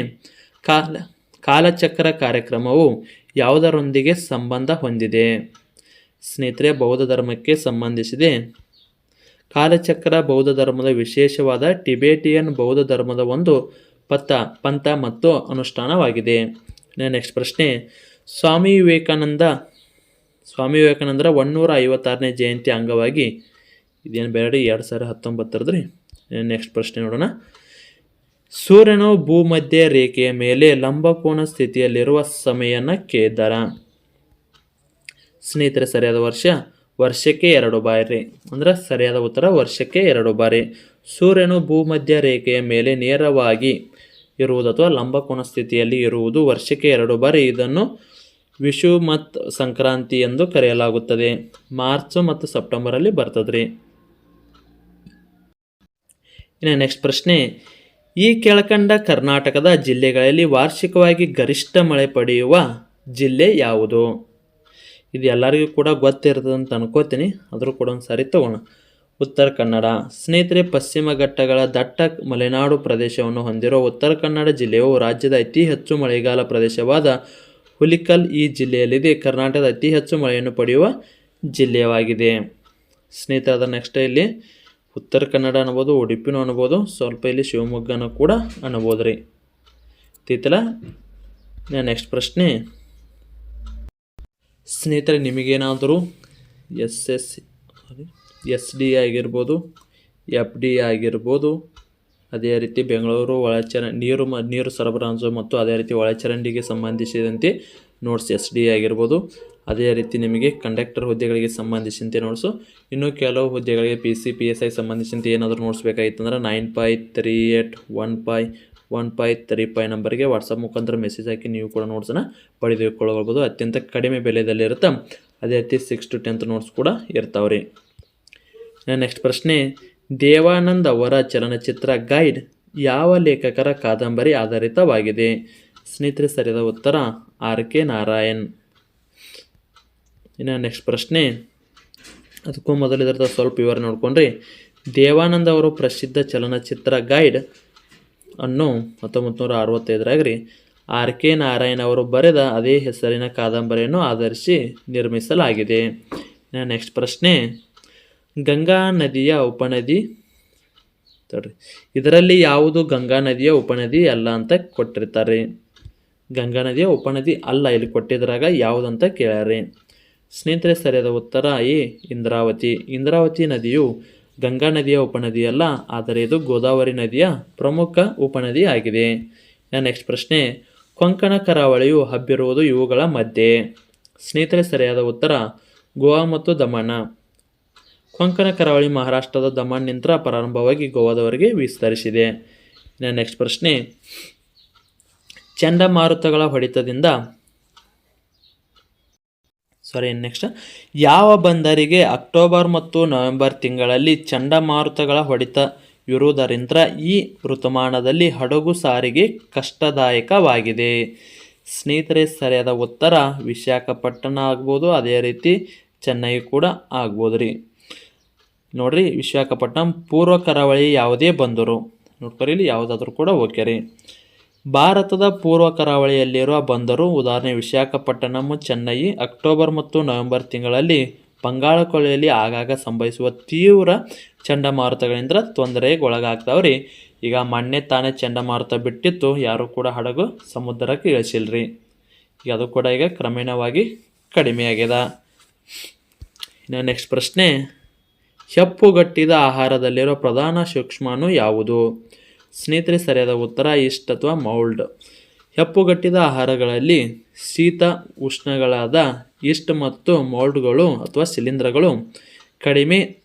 ಕಾಲಚಕ್ರ ಕಾರ್ಯಕ್ರಮವು ಯಾವುದರೊಂದಿಗೆ ಸಂಬಂಧ ಹೊಂದಿದೆ? ಸ್ನೇಹಿತರೆ, ಬೌದ್ಧ ಧರ್ಮಕ್ಕೆ ಸಂಬಂಧಿಸಿದೆ. ಕಾಲಚಕ್ರ ಬೌದ್ಧ ಧರ್ಮದ ವಿಶೇಷವಾದ ಟಿಬೇಟಿಯನ್ ಬೌದ್ಧ ಧರ್ಮದ ಒಂದು ಪಂಥ ಮತ್ತು ಅನುಷ್ಠಾನವಾಗಿದೆ. ನೆಕ್ಸ್ಟ್ ಪ್ರಶ್ನೆ, ಸ್ವಾಮಿ ವಿವೇಕಾನಂದರ 156ನೇ ಜಯಂತಿ ಅಂಗವಾಗಿ ಇದೇನು ಬೇರೆ 2019 ರೀ. ನೆಕ್ಸ್ಟ್ ಪ್ರಶ್ನೆ ನೋಡೋಣ. ಸೂರ್ಯನು ಭೂಮಧ್ಯ ರೇಖೆಯ ಮೇಲೆ ಲಂಬಕೋನ ಸ್ಥಿತಿಯಲ್ಲಿರುವ ಸಮಯನ ಕೇಳಿದ್ದಾರ? ಸ್ನೇಹಿತರೆ, ಸರಿಯಾದ ವರ್ಷಕ್ಕೆ 2 ಬಾರಿ. ಅಂದ್ರೆ ಸರಿಯಾದ ಉತ್ತರ ವರ್ಷಕ್ಕೆ 2 ಬಾರಿ. ಸೂರ್ಯನು ಭೂಮಧ್ಯ ರೇಖೆಯ ಮೇಲೆ ನೇರವಾಗಿ ಇರುವುದು ಅಥವಾ ಲಂಬಕೋನ ಸ್ಥಿತಿಯಲ್ಲಿ ಇರುವುದು ವರ್ಷಕ್ಕೆ 2 ಬಾರಿ. ಇದನ್ನು ವಿಷುಮತ್ ಸಂಕ್ರಾಂತಿ ಎಂದು ಕರೆಯಲಾಗುತ್ತದೆ. ಮಾರ್ಚ್ ಮತ್ತು ಸೆಪ್ಟೆಂಬರಲ್ಲಿ ಬರ್ತದ್ರಿ. ಇನ್ನು ನೆಕ್ಸ್ಟ್ ಪ್ರಶ್ನೆ, ಈ ಕೆಳಕಂಡ ಕರ್ನಾಟಕದ ಜಿಲ್ಲೆಗಳಲ್ಲಿ ವಾರ್ಷಿಕವಾಗಿ ಗರಿಷ್ಠ ಮಳೆ ಪಡೆಯುವ ಜಿಲ್ಲೆ ಯಾವುದು? ಇದು ಎಲ್ಲರಿಗೂ ಕೂಡ ಗೊತ್ತಿರ್ತದೆ ಅಂತ ಅನ್ಕೋತೀನಿ, ಆದರೂ ಕೂಡ ಒಂದು ಸಾರಿ ತಗೋಣ. ಉತ್ತರ ಕನ್ನಡ. ಸ್ನೇಹಿತರೆ, ಪಶ್ಚಿಮ ಘಟ್ಟಗಳ ದಟ್ಟ ಮಲೆನಾಡು ಪ್ರದೇಶವನ್ನು ಹೊಂದಿರುವ ಉತ್ತರ ಕನ್ನಡ ಜಿಲ್ಲೆಯು ರಾಜ್ಯದ ಅತಿ ಹೆಚ್ಚು ಮಳೆಗಾಲ ಪ್ರದೇಶವಾದ ಹುಲಿಕಲ್ ಈ ಜಿಲ್ಲೆಯಲ್ಲಿದೆ. ಕರ್ನಾಟಕದ ಅತಿ ಹೆಚ್ಚು ಮಳೆಯನ್ನು ಪಡೆಯುವ ಜಿಲ್ಲೆಯಾಗಿದೆ. ಸ್ನೇಹಿತರೆ, ಅದರ ನೆಕ್ಸ್ಟ್ ಇಲ್ಲಿ ಉತ್ತರ ಕನ್ನಡ ಅನ್ಬೋದು, ಉಡುಪಿನೂ ಅನ್ಬೋದು, ಸ್ವಲ್ಪ ಇಲ್ಲಿ ಶಿವಮೊಗ್ಗನೂ ಕೂಡ ಅನ್ಬೋದು ರೀ. ತೀತಲ. ನೆಕ್ಸ್ಟ್ ಪ್ರಶ್ನೆ, ಸ್ನೇಹಿತರೆ, ನಿಮಗೇನಾದರೂ SD ಆಗಿರ್ಬೋದು, FD ಆಗಿರ್ಬೋದು, ಅದೇ ರೀತಿ ಬೆಂಗಳೂರು ನೀರು ಸರಬರಾಜು ಮತ್ತು ಅದೇ ರೀತಿ ಒಳಚರಂಡಿಗೆ ಸಂಬಂಧಿಸಿದಂತೆ ನೋಟ್ಸ್ SD ಆಗಿರ್ಬೋದು, ಅದೇ ರೀತಿ ನಿಮಗೆ ಕಂಡಕ್ಟರ್ ಹುದ್ದೆಗಳಿಗೆ ಸಂಬಂಧಿಸಿದಂತೆ ನೋಟ್ಸು, ಇನ್ನೂ ಕೆಲವು ಹುದ್ದೆಗಳಿಗೆ PC PSI ಸಂಬಂಧಿಸಿದಂತೆ ಏನಾದರೂ ನೋಟ್ಸ್ ಬೇಕಾಗಿತ್ತಂದ್ರೆ 9538151535 ನಂಬರ್ಗೆ ವಾಟ್ಸಪ್ ಮುಖಾಂತರ ಮೆಸೇಜ್ ಹಾಕಿ ನೀವು ಕೂಡ ನೋಟ್ಸನ್ನು ಪಡೆದುಕೊಳ್ಳಬಹುದು. ಅತ್ಯಂತ ಕಡಿಮೆ ಬೆಲೆಯಲ್ಲಿರುತ್ತೆ. ಅದೇ ರೀತಿ 6 to 10th ನೋಟ್ಸ್ ಕೂಡ ಇರ್ತಾವ್ರಿ. ನೆಕ್ಸ್ಟ್ ಪ್ರಶ್ನೆ, ದೇವಾನಂದ್ ಅವರ ಚಲನಚಿತ್ರ ಗೈಡ್ ಯಾವ ಲೇಖಕರ ಕಾದಂಬರಿ ಆಧಾರಿತವಾಗಿದೆ? ಸ್ನೇಹಿತರೆ, ಸರಿಯಾದ ಉತ್ತರ RK ನಾರಾಯಣ್. ಇನ್ನು ನೆಕ್ಸ್ಟ್ ಪ್ರಶ್ನೆ, ಅದಕ್ಕೂ ಮೊದಲು ಇದರ ಸ್ವಲ್ಪ ವಿವರ ನೋಡ್ಕೊಂಡ್ರಿ. ದೇವಾನಂದ್ ಅವರು ಪ್ರಸಿದ್ಧ ಚಲನಚಿತ್ರ ಗೈಡ್ ಅನ್ನು 1965 ರೀ ಆರ್.ಕೆ. ನಾರಾಯಣ್ ಅವರು ಬರೆದ ಅದೇ ಹೆಸರಿನ ಕಾದಂಬರಿಯನ್ನು ಆಧರಿಸಿ ನಿರ್ಮಿಸಲಾಗಿದೆ. ನೆಕ್ಸ್ಟ್ ಪ್ರಶ್ನೆ, ಗಂಗಾ ನದಿಯ ಉಪನದಿ ಇದರಲ್ಲಿ ಯಾವುದು ಗಂಗಾ ನದಿಯ ಉಪನದಿ ಅಲ್ಲ ಅಂತ ಕೊಟ್ಟಿರ್ತಾರೆ. ಗಂಗಾ ನದಿಯ ಉಪನದಿ ಅಲ್ಲ ಇಲ್ಲಿ ಕೊಟ್ಟಿದ್ರಾಗ ಯಾವುದಂತ ಕೇಳ್ಯಾರಿ. ಸ್ನೇಹಿತರೆ, ಸರಿಯಾದ ಉತ್ತರ ಎ ಇಂದ್ರಾವತಿ. ಇಂದ್ರಾವತಿ ನದಿಯು ಗಂಗಾ ನದಿಯ ಉಪನದಿಯಲ್ಲ, ಆದರೆ ಇದು ಗೋದಾವರಿ ನದಿಯ ಪ್ರಮುಖ ಉಪನದಿ ಆಗಿದೆ. ನೆಕ್ಸ್ಟ್ ಪ್ರಶ್ನೆ, ಕೊಂಕಣ ಕರಾವಳಿಯು ಹಬ್ಬಿರುವುದು ಇವುಗಳ ಮಧ್ಯೆ. ಸ್ನೇಹಿತರೆ, ಸರಿಯಾದ ಉತ್ತರ ಗೋವಾ ಮತ್ತು ದಮಣ. ಕೊಂಕಣ ಕರಾವಳಿ ಮಹಾರಾಷ್ಟ್ರದ ದಮಣ್ನಿಂದ ಪ್ರಾರಂಭವಾಗಿ ಗೋವಾದವರೆಗೆ ವಿಸ್ತರಿಸಿದೆ. ನೆಕ್ಸ್ಟ್ ಪ್ರಶ್ನೆ, ಚಂಡಮಾರುತಗಳ ಹೊಡೆತದಿಂದ ಯಾವ ಬಂದರಿಗೆ ಅಕ್ಟೋಬರ್ ಮತ್ತು ನವೆಂಬರ್ ತಿಂಗಳಲ್ಲಿ ಚಂಡಮಾರುತಗಳ ಹೊಡೆತ ಇರುವುದರಿಂದ ಈ ಋತುಮಾನದಲ್ಲಿ ಹಡಗು ಸಾರಿಗೆ ಕಷ್ಟದಾಯಕವಾಗಿದೆ? ಸ್ನೇಹಿತರೆ, ಸರಿಯಾದ ಉತ್ತರ ವಿಶಾಖಪಟ್ಟಣ ಆಗ್ಬೋದು, ಅದೇ ರೀತಿ ಚೆನ್ನೈ ಕೂಡ ಆಗ್ಬೋದು ರೀ. ನೋಡ್ರಿ, ವಿಶಾಖಪಟ್ಟಣಂ ಪೂರ್ವ ಕರಾವಳಿ ಯಾವುದೇ ಬಂದರು ನೋಡ್ಕೊರಿ, ಯಾವುದಾದ್ರೂ ಕೂಡ ಓಕೆ ರೀ. ಭಾರತದ ಪೂರ್ವ ಕರಾವಳಿಯಲ್ಲಿರುವ ಬಂದರು ಉದಾಹರಣೆ ವಿಶಾಖಪಟ್ಟಣಂ, ಚೆನ್ನೈ ಅಕ್ಟೋಬರ್ ಮತ್ತು ನವೆಂಬರ್ ತಿಂಗಳಲ್ಲಿ ಬಂಗಾಳ ಕೊಲ್ಲಿಯಲ್ಲಿ ಆಗಾಗ ಸಂಭವಿಸುವ ತೀವ್ರ ಚಂಡಮಾರುತಗಳಿಂದ ತೊಂದರೆಗೊಳಗಾಗ್ತಾವ್ರಿ. ಈಗ ಮೊನ್ನೆ ತಾನೇ ಚಂಡಮಾರುತ ಬಿಟ್ಟಿತ್ತು, ಯಾರೂ ಕೂಡ ಹಡಗು ಸಮುದ್ರಕ್ಕೆ ಇಳಿಸಿಲ್ರಿ. ಈಗ ಅದು ಕೂಡ ಈಗ ಕ್ರಮೇಣವಾಗಿ ಕಡಿಮೆ ಆಗ್ಯದ. ಇನ್ನು ನೆಕ್ಸ್ಟ್ ಪ್ರಶ್ನೆ, ಹೆಪ್ಪುಗಟ್ಟಿದ ಆಹಾರದಲ್ಲಿರೋ ಪ್ರಧಾನ ಸೂಕ್ಷ್ಮಾಣು ಯಾವುದು? ಸ್ನೇಹಿತರೆ, ಸರಿಯಾದ ಉತ್ತರ ಈಸ್ಟ್ ಅಥವಾ ಮೌಲ್ಡ್. ಹೆಪ್ಪುಗಟ್ಟಿದ ಆಹಾರಗಳಲ್ಲಿ ಶೀತ ಉಷ್ಣಗಳಾದ ಈಸ್ಟ್ ಮತ್ತು ಮೌಲ್ಡ್ಗಳು ಅಥವಾ ಶಿಲೀಂಧ್ರಗಳು ಕಡಿಮೆ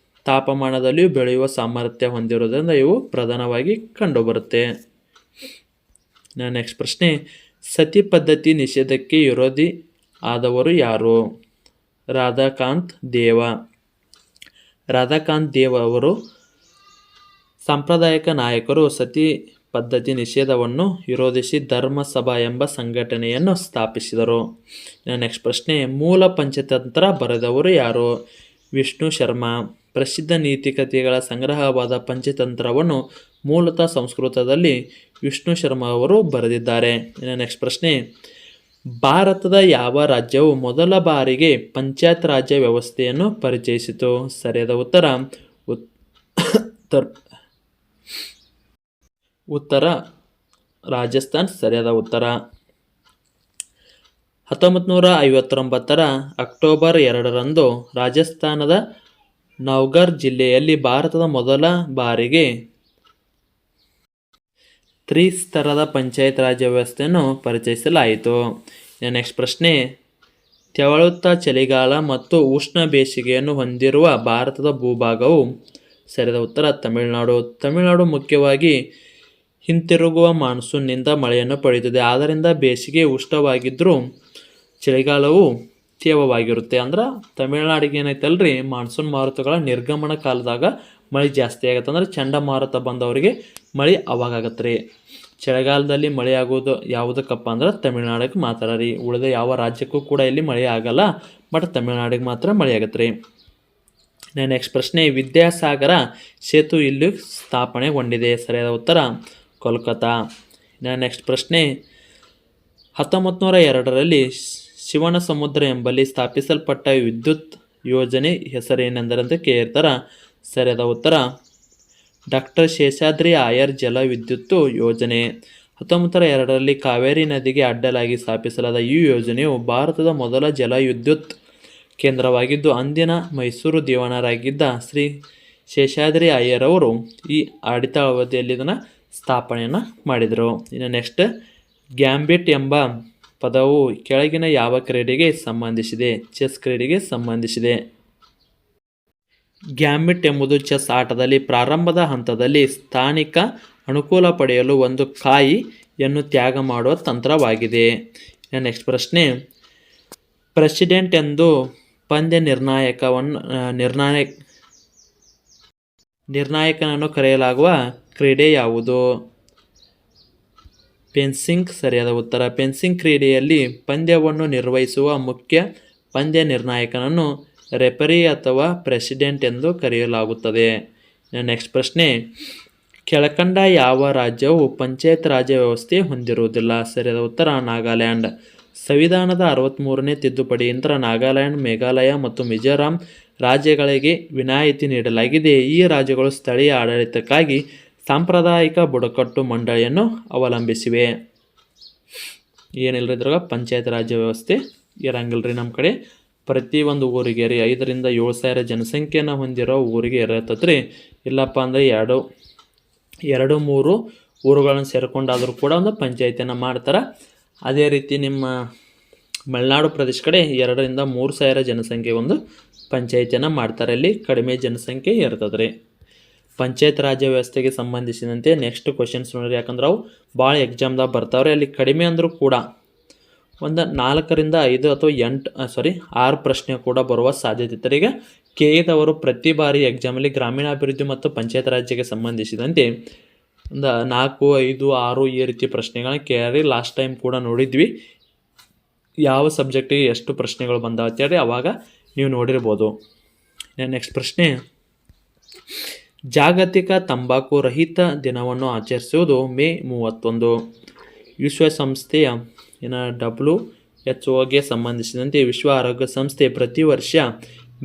ತಾಪಮಾನದಲ್ಲಿಯೂ ಬೆಳೆಯುವ ಸಾಮರ್ಥ್ಯ ಹೊಂದಿರುವುದರಿಂದ ಇವು ಪ್ರಧಾನವಾಗಿ ಕಂಡುಬರುತ್ತೆ. ನೆಕ್ಸ್ಟ್ ಪ್ರಶ್ನೆ, ಸತಿ ಪದ್ಧತಿ ನಿಷೇಧಕ್ಕೆ ವಿರೋಧಿ ಆದವರು ಯಾರು? ರಾಧಾಕಾಂತ್ ದೇವ. ರಾಧಾಕಾಂತ್ ದೇವ್ ಅವರು ಸಾಂಪ್ರದಾಯಿಕ ನಾಯಕರು. ಸತಿ ಪದ್ಧತಿ ನಿಷೇಧವನ್ನು ವಿರೋಧಿಸಿ ಧರ್ಮಸಭಾ ಎಂಬ ಸಂಘಟನೆಯನ್ನು ಸ್ಥಾಪಿಸಿದರು. ನೆಕ್ಸ್ಟ್ ಪ್ರಶ್ನೆ, ಮೂಲ ಪಂಚತಂತ್ರ ಬರೆದವರು ಯಾರು? ವಿಷ್ಣು ಶರ್ಮಾ. ಪ್ರಸಿದ್ಧ ನೀತಿಕತೆಗಳ ಸಂಗ್ರಹವಾದ ಪಂಚತಂತ್ರವನ್ನು ಮೂಲತಃ ಸಂಸ್ಕೃತದಲ್ಲಿ ವಿಷ್ಣು ಶರ್ಮಾ ಅವರು ಬರೆದಿದ್ದಾರೆ. ನೆಕ್ಸ್ಟ್ ಪ್ರಶ್ನೆ, ಭಾರತದ ಯಾವ ರಾಜ್ಯವು ಮೊದಲ ಬಾರಿಗೆ ಪಂಚಾಯತ್ ರಾಜ್ಯ ವ್ಯವಸ್ಥೆಯನ್ನು ಪರಿಚಯಿಸಿತು? ಸರಿಯಾದ ಉತ್ತರ ಉತ್ತರ ರಾಜಸ್ಥಾನ್. ಸರಿಯಾದ ಉತ್ತರ 1959 ಅಕ್ಟೋಬರ್ 2 ರಾಜಸ್ಥಾನದ ನವ್ಗರ್ ಜಿಲ್ಲೆಯಲ್ಲಿ ಭಾರತದ ಮೊದಲ ಬಾರಿಗೆ ತ್ರಿಸ್ತರದ ಪಂಚಾಯತ್ ರಾಜ್ಯ ವ್ಯವಸ್ಥೆಯನ್ನು ಪರಿಚಯಿಸಲಾಯಿತು. ನೆಕ್ಸ್ಟ್ ಪ್ರಶ್ನೆ, ತೆವಳುತ್ತಾ ಚಳಿಗಾಲ ಮತ್ತು ಉಷ್ಣ ಬೇಸಿಗೆಯನ್ನು ಹೊಂದಿರುವ ಭಾರತದ ಭೂಭಾಗವು? ಸರಿಯಾದ ಉತ್ತರ ತಮಿಳುನಾಡು. ತಮಿಳುನಾಡು ಮುಖ್ಯವಾಗಿ ಹಿಂತಿರುಗುವ ಮಾನ್ಸೂನ್ನಿಂದ ಮಳೆಯನ್ನು ಪಡೆಯುತ್ತದೆ. ಆದ್ದರಿಂದ ಬೇಸಿಗೆ ಉಷ್ಣವಾಗಿದ್ದರೂ ಚಳಿಗಾಲವು ತೇವವಾಗಿರುತ್ತೆ. ಅಂದ್ರೆ ತಮಿಳುನಾಡಿಗೆ ಏನೈತಲ್ರಿ, ಮಾನ್ಸೂನ್ ಮಾರುತಗಳ ನಿರ್ಗಮನ ಕಾಲದಾಗ ಮಳೆ ಜಾಸ್ತಿ ಆಗುತ್ತೆ. ಅಂದ್ರೆ ಚಂಡಮಾರುತ ಬಂದವರಿಗೆ ಮಳೆ ಅವಾಗ ಆಗತ್ತೆ ರೀ. ಚಳಿಗಾಲದಲ್ಲಿ ಮಳೆ ಆಗೋದು ಯಾವುದಕ್ಕಪ್ಪ ಅಂದ್ರೆ ತಮಿಳುನಾಡಿಗೆ ಮಾತ್ರ ರೀ. ಉಳಿದ ಯಾವ ರಾಜ್ಯಕ್ಕೂ ಕೂಡ ಇಲ್ಲಿ ಮಳೆ ಆಗಲ್ಲ, ಬಟ್ ತಮಿಳುನಾಡಿಗೆ ಮಾತ್ರ ಮಳೆ ಆಗತ್ತೆ ರೀ. ನೆಕ್ಸ್ಟ್ ಪ್ರಶ್ನೆ, ವಿದ್ಯಾಸಾಗರ ಸೇತು ಇಲ್ಲಿ ಸ್ಥಾಪನೆಗೊಂಡಿದೆ? ಸರಿಯಾದ ಉತ್ತರ ಕೋಲ್ಕತ್ತಾ. ನೆಕ್ಸ್ಟ್ ಪ್ರಶ್ನೆ, 1902 ಶಿವನ ಸಮುದ್ರ ಎಂಬಲ್ಲಿ ಸ್ಥಾಪಿಸಲ್ಪಟ್ಟ ವಿದ್ಯುತ್ ಯೋಜನೆ ಹೆಸರೇನೆಂದರೆ ಅಂತ ಕೇಳ್ತಾರ. ಸರಿಯಾದ ಉತ್ತರ ಡಾಕ್ಟರ್ ಶೇಷಾದ್ರಿ ಆಯರ್ ಜಲ ವಿದ್ಯುತ್ ಯೋಜನೆ. 1902 ಕಾವೇರಿ ನದಿಗೆ ಅಡ್ಡಲಾಗಿ ಸ್ಥಾಪಿಸಲಾದ ಈ ಯೋಜನೆಯು ಭಾರತದ ಮೊದಲ ಜಲ ವಿದ್ಯುತ್ ಕೇಂದ್ರವಾಗಿದ್ದು, ಅಂದಿನ ಮೈಸೂರು ದಿವಾನರಾಗಿದ್ದ ಶ್ರೀ ಶೇಷಾದ್ರಿ ಅಯ್ಯರ್ ಅವರು ಈ ಆಡಳಿತಾವಧಿಯಲ್ಲಿ ಇದನ್ನು ಸ್ಥಾಪನೆಯನ್ನು ಮಾಡಿದರು. ಇನ್ನು ನೆಕ್ಸ್ಟ್, ಗ್ಯಾಂಬಿಟ್ ಎಂಬ ಪದವು ಕೆಳಗಿನ ಯಾವ ಕ್ರೀಡೆಗೆ ಸಂಬಂಧಿಸಿದೆ? ಚೆಸ್ ಕ್ರೀಡೆಗೆ ಸಂಬಂಧಿಸಿದೆ. ಗ್ಯಾಂಬಿಟ್ ಎಂಬುದು ಚೆಸ್ ಆಟದಲ್ಲಿ ಪ್ರಾರಂಭದ ಹಂತದಲ್ಲಿ ಸ್ಥಾನಿಕ ಅನುಕೂಲ ಪಡೆಯಲು ಒಂದು ಕಾಯಿಯನ್ನು ತ್ಯಾಗ ಮಾಡುವ ತಂತ್ರವಾಗಿದೆ. ನೆಕ್ಸ್ಟ್ ಪ್ರಶ್ನೆ, ಪ್ರೆಸಿಡೆಂಟ್ ಎಂದು ಪಂದ್ಯ ನಿರ್ಣಾಯಕನನ್ನು ಕರೆಯಲಾಗುವ ಕ್ರೀಡೆ ಯಾವುದು? ಫೆನ್ಸಿಂಗ್. ಸರಿಯಾದ ಉತ್ತರ ಫೆನ್ಸಿಂಗ್. ಕ್ರೀಡೆಯಲ್ಲಿ ಪಂದ್ಯವನ್ನು ನಿರ್ವಹಿಸುವ ಮುಖ್ಯ ಪಂದ್ಯ ನಿರ್ಣಾಯಕನನ್ನು ರೆಫರಿ ಅಥವಾ ಪ್ರೆಸಿಡೆಂಟ್ ಎಂದು ಕರೆಯಲಾಗುತ್ತದೆ. ನೆಕ್ಸ್ಟ್ ಪ್ರಶ್ನೆ, ಕೆಳಕಂಡ ಯಾವ ರಾಜ್ಯವು ಪಂಚಾಯತ್ ರಾಜ್ ವ್ಯವಸ್ಥೆ ಹೊಂದಿರುವುದಿಲ್ಲ? ಸರಿಯಾದ ಉತ್ತರ ನಾಗಾಲ್ಯಾಂಡ್. ಸಂವಿಧಾನದ 63ನೇ ತಿದ್ದುಪಡಿಯಿಂದ ನಾಗಾಲ್ಯಾಂಡ್, ಮೇಘಾಲಯ ಮತ್ತು ಮಿಜೋರಾಂ ರಾಜ್ಯಗಳಿಗೆ ವಿನಾಯಿತಿ ನೀಡಲಾಗಿದೆ. ಈ ರಾಜ್ಯಗಳು ಸ್ಥಳೀಯ ಆಡಳಿತಕ್ಕಾಗಿ ಸಾಂಪ್ರದಾಯಿಕ ಬುಡಕಟ್ಟು ಮಂಡಳಿಯನ್ನು ಅವಲಂಬಿಸಿವೆ. ಏನಿಲ್ಲರಿ ಇದ್ರಾಗ ಪಂಚಾಯತ್ ರಾಜ್ಯ ವ್ಯವಸ್ಥೆ ಇರಂಗಿಲ್ರಿ ನಮ್ಮ ಕಡೆ. ಪ್ರತಿಯೊಂದು ಊರಿಗೆ ರೀ 5,000 to 7,000 ಜನಸಂಖ್ಯೆಯನ್ನು ಹೊಂದಿರೋ ಊರಿಗೆ ಇರತ್ತದ್ರಿ. ಇಲ್ಲಪ್ಪ ಅಂದರೆ 2-3 ಊರುಗಳನ್ನು ಸೇರಿಕೊಂಡಾದರೂ ಕೂಡ ಒಂದು ಪಂಚಾಯತಿಯನ್ನು ಮಾಡ್ತಾರೆ. ಅದೇ ರೀತಿ ನಿಮ್ಮ ಮಲೆನಾಡು ಪ್ರದೇಶ ಕಡೆ 2,000-3,000 ಜನಸಂಖ್ಯೆ ಒಂದು ಪಂಚಾಯತಿಯನ್ನು ಮಾಡ್ತಾರೆ. ಅಲ್ಲಿ ಕಡಿಮೆ ಜನಸಂಖ್ಯೆ ಇರ್ತದೆ ರೀ. ಪಂಚಾಯತ್ ರಾಜ್ಯ ವ್ಯವಸ್ಥೆಗೆ ಸಂಬಂಧಿಸಿದಂತೆ ನೆಕ್ಸ್ಟ್ ಕ್ವಶನ್ಸ್ ನೋಡ್ರಿ, ಯಾಕಂದ್ರೆ ಅವು ಭಾಳ ಎಕ್ಸಾಮ್ದಾಗ ಬರ್ತಾವ್ರಿ. ಅಲ್ಲಿ ಕಡಿಮೆ ಅಂದರೂ ಕೂಡ ಒಂದು 4ರಿಂದ 5 ಅಥವಾ 6 ಪ್ರಶ್ನೆ ಕೂಡ ಬರುವ ಸಾಧ್ಯತೆ ಇತ್ತು. ಈಗ ಕೆಇದವರು ಪ್ರತಿ ಬಾರಿ ಎಕ್ಸಾಮಲ್ಲಿ ಗ್ರಾಮೀಣಾಭಿವೃದ್ಧಿ ಮತ್ತು ಪಂಚಾಯತ್ ರಾಜ್ಯಕ್ಕೆ ಸಂಬಂಧಿಸಿದಂತೆ ಒಂದು 4, 5, 6 ಈ ರೀತಿ ಪ್ರಶ್ನೆಗಳನ್ನ ಕೇಳಿ ಲಾಸ್ಟ್ ಟೈಮ್ ಕೂಡ ನೋಡಿದ್ವಿ. ಯಾವ ಸಬ್ಜೆಕ್ಟಿಗೆ ಎಷ್ಟು ಪ್ರಶ್ನೆಗಳು ಬಂದಾವ ಅಂತೇಳಿ ಅವಾಗ ನೀವು ನೋಡಿರ್ಬೋದು. ನೆಕ್ಸ್ಟ್ ಪ್ರಶ್ನೆ, ಜಾಗತಿಕ ತಂಬಾಕು ರಹಿತ ದಿನವನ್ನು ಆಚರಿಸುವುದು ಮೇ 31. ವಿಶ್ವಸಂಸ್ಥೆಯ WHO ಸಂಬಂಧಿಸಿದಂತೆ ವಿಶ್ವ ಆರೋಗ್ಯ ಸಂಸ್ಥೆ ಪ್ರತಿ ವರ್ಷ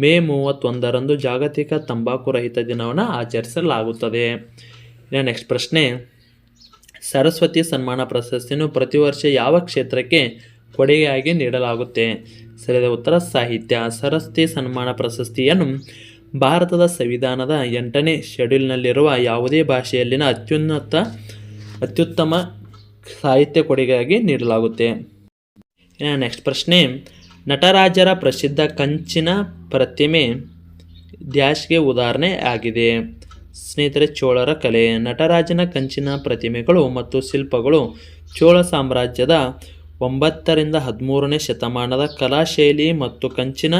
ಮೇ 31ರಂದು ಜಾಗತಿಕ ತಂಬಾಕು ರಹಿತ ದಿನವನ್ನು ಆಚರಿಸಲಾಗುತ್ತದೆ. ನೆಕ್ಸ್ಟ್ ಪ್ರಶ್ನೆ, ಸರಸ್ವತಿ ಸನ್ಮಾನ ಪ್ರಶಸ್ತಿಯನ್ನು ಪ್ರತಿ ವರ್ಷ ಯಾವ ಕ್ಷೇತ್ರಕ್ಕೆ ಕೊಡುಗೆಯಾಗಿ ನೀಡಲಾಗುತ್ತೆ? ಸರಿಯಾದ ಉತ್ತರ ಸಾಹಿತ್ಯ. ಸರಸ್ವತಿ ಸನ್ಮಾನ ಪ್ರಶಸ್ತಿಯನ್ನು ಭಾರತದ ಸಂವಿಧಾನದ 8ನೇ ಶೆಡ್ಯೂಲ್ನಲ್ಲಿರುವ ಯಾವುದೇ ಭಾಷೆಯಲ್ಲಿನ ಅತ್ಯುತ್ತಮ ಸಾಹಿತ್ಯ ಕೊಡುಗೆಯಾಗಿ ನೀಡಲಾಗುತ್ತೆ. ನೆಕ್ಸ್ಟ್ ಪ್ರಶ್ನೆ, ನಟರಾಜರ ಪ್ರಸಿದ್ಧ ಕಂಚಿನ ಪ್ರತಿಮೆ ಡ್ಯಾಶ್ಗೆ ಉದಾಹರಣೆ ಆಗಿದೆ? ಸ್ನೇಹಿತರೆ, ಚೋಳರ ಕಲೆ. ನಟರಾಜನ ಕಂಚಿನ ಪ್ರತಿಮೆಗಳು ಮತ್ತು ಶಿಲ್ಪಗಳು ಚೋಳ ಸಾಮ್ರಾಜ್ಯದ 9ರಿಂದ 13ನೇ ಶತಮಾನದ ಕಲಾಶೈಲಿ ಮತ್ತು ಕಂಚಿನ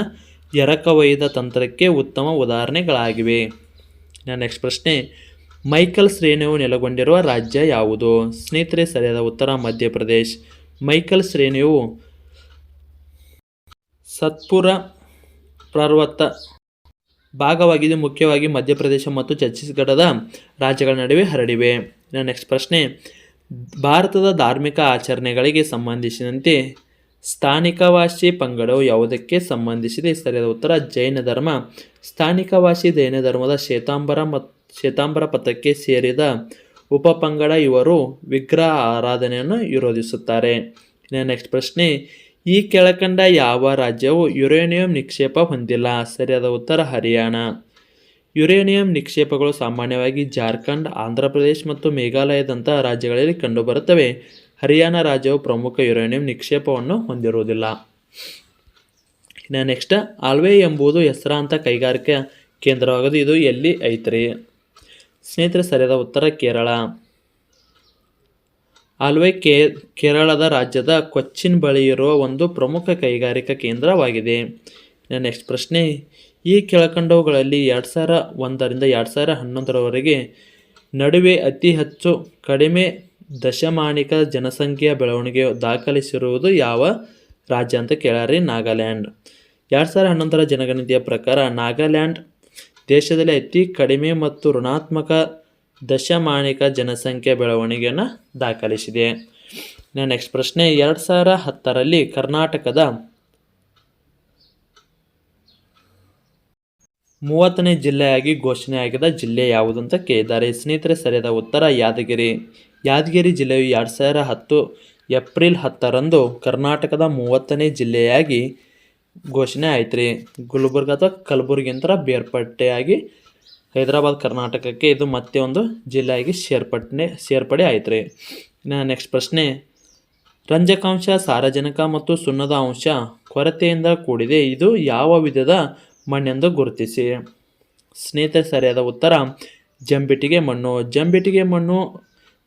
ಎರಕವೊಯ್ದ ತಂತ್ರಕ್ಕೆ ಉತ್ತಮ ಉದಾಹರಣೆಗಳಾಗಿವೆ. ನೆಕ್ಸ್ಟ್ ಪ್ರಶ್ನೆ, ಮೈಕಲ್ ಶ್ರೇಣಿಯು ನೆಲೆಗೊಂಡಿರುವ ರಾಜ್ಯ ಯಾವುದು? ಸ್ನೇಹಿತರೆ, ಸರಿಯಾದ ಉತ್ತರ ಮಧ್ಯಪ್ರದೇಶ್. ಮೈಕಲ್ ಶ್ರೇಣಿಯು ಸತ್ಪುರ ಪರ್ವತ ಭಾಗವಾಗಿದ್ದು ಮುಖ್ಯವಾಗಿ ಮಧ್ಯಪ್ರದೇಶ ಮತ್ತು ಛತ್ತೀಸ್ಗಢದ ರಾಜ್ಯಗಳ ನಡುವೆ ಹರಡಿವೆ. ನೆಕ್ಸ್ಟ್ ಪ್ರಶ್ನೆ, ಭಾರತದ ಧಾರ್ಮಿಕ ಆಚರಣೆಗಳಿಗೆ ಸಂಬಂಧಿಸಿದಂತೆ ಸ್ಥಾನಿಕವಾಸಿ ಪಂಗಡವು ಯಾವುದಕ್ಕೆ ಸಂಬಂಧಿಸಿದೆ? ಸರಿಯಾದ ಉತ್ತರ ಜೈನ ಧರ್ಮ. ಸ್ಥಾನಿಕವಾಸಿ ಜೈನ ಧರ್ಮದ ಶ್ವೇತಾಂಬರ ಪಥಕ್ಕೆ ಸೇರಿದ ಉಪಪಂಗಡ. ಇವರು ವಿಗ್ರಹ ಆರಾಧನೆಯನ್ನು ವಿರೋಧಿಸುತ್ತಾರೆ. ನೆಕ್ಸ್ಟ್ ಪ್ರಶ್ನೆ, ಈ ಕೆಳಕಂಡ ಯಾವ ರಾಜ್ಯವು ಯುರೇನಿಯಂ ನಿಕ್ಷೇಪ ಹೊಂದಿಲ್ಲ? ಸರಿಯಾದ ಉತ್ತರ ಹರಿಯಾಣ. ಯುರೇನಿಯಂ ನಿಕ್ಷೇಪಗಳು ಸಾಮಾನ್ಯವಾಗಿ ಜಾರ್ಖಂಡ್, ಆಂಧ್ರ ಪ್ರದೇಶ ಮತ್ತು ಮೇಘಾಲಯದಂತಹ ರಾಜ್ಯಗಳಲ್ಲಿ ಕಂಡುಬರುತ್ತವೆ. ಹರಿಯಾಣ ರಾಜ್ಯವು ಪ್ರಮುಖ ಯುರೇನಿಯಂ ನಿಕ್ಷೇಪವನ್ನು ಹೊಂದಿರುವುದಿಲ್ಲ. ನೆಕ್ಸ್ಟ್, ಆಲ್ವೆ ಎಂಬುದು ಹೆಸರಾಂತ ಕೈಗಾರಿಕಾ ಕೇಂದ್ರವಾಗಿದೆ. ಇದು ಎಲ್ಲಿ ಐತ್ರಿ? ಸ್ನೇಹಿತರೆ, ಸರಿಯಾದ ಉತ್ತರ ಕೇರಳ. ಆಲ್ವೆ ಕೇರಳದ ರಾಜ್ಯದ ಕೊಚ್ಚಿನ್ ಬಳಿ ಇರುವ ಒಂದು ಪ್ರಮುಖ ಕೈಗಾರಿಕಾ ಕೇಂದ್ರವಾಗಿದೆ. ನೆಕ್ಸ್ಟ್ ಪ್ರಶ್ನೆ, ಈ ಕೆಳಕಂಡವುಗಳಲ್ಲಿ 2001ರಿಂದ 2011ರವರೆಗೆ ನಡುವೆ ಅತಿ ಹೆಚ್ಚು ಕಡಿಮೆ ದಶಮಾನಿಕ ಜನಸಂಖ್ಯೆಯ ಬೆಳವಣಿಗೆ ದಾಖಲಿಸಿರುವುದು ಯಾವ ರಾಜ್ಯ ಅಂತ ಕೇಳಾರಿ? ನಾಗಾಲ್ಯಾಂಡ್. 2011ರ ಜನಗಣತಿಯ ಪ್ರಕಾರ ನಾಗಾಲ್ಯಾಂಡ್ ದೇಶದಲ್ಲಿ ಅತಿ ಕಡಿಮೆ ಮತ್ತು ಋಣಾತ್ಮಕ ದಶಮಾನಿಕ ಜನಸಂಖ್ಯೆ ಬೆಳವಣಿಗೆಯನ್ನು ದಾಖಲಿಸಿದೆ. ನೆಕ್ಸ್ಟ್ ಪ್ರಶ್ನೆ, 2010ರಲ್ಲಿ ಕರ್ನಾಟಕದ 30ನೇ ಜಿಲ್ಲೆಯಾಗಿ ಘೋಷಣೆಯಾಗಿದ್ದ ಜಿಲ್ಲೆ ಯಾವುದು ಅಂತ ಕೇಳಿದ್ದಾರೆ. ಸ್ನೇಹಿತರೆ, ಸರಿಯಾದ ಉತ್ತರ ಯಾದಗಿರಿ. ಯಾದಗಿರಿ ಜಿಲ್ಲೆಯು 2010 ಏಪ್ರಿಲ್ 10ರಂದು ಕರ್ನಾಟಕದ 30ನೇ ಜಿಲ್ಲೆಯಾಗಿ ಘೋಷಣೆ ಆಯ್ತು ರೀ. ಗುಲ್ಬರ್ಗ ಅಥವಾ ಕಲಬುರಗಿ ಅಂತ ಬೇರ್ಪಟ್ಟೆಯಾಗಿ ಹೈದರಾಬಾದ್ ಕರ್ನಾಟಕಕ್ಕೆ ಇದು ಮತ್ತೆ ಒಂದು ಜಿಲ್ಲೆಯಾಗಿ ಸೇರ್ಪಡೆ ಆಯ್ತು ರೀ. ನೆಕ್ಸ್ಟ್ ಪ್ರಶ್ನೆ, ರಂಜಕಾಂಶ, ಸಾರಜನಕ ಮತ್ತು ಸುಣ್ಣದ ಅಂಶ ಕೊರತೆಯಿಂದ ಕೂಡಿದೆ. ಇದು ಯಾವ ವಿಧದ ಮಣ್ಣೆಂದು ಗುರುತಿಸಿ? ಸ್ನೇಹಿತರೆ, ಸರಿಯಾದ ಉತ್ತರ ಜಂಬಿಟ್ಟಿಗೆ ಮಣ್ಣು. ಜಂಬಿಟ್ಟಿಗೆ ಮಣ್ಣು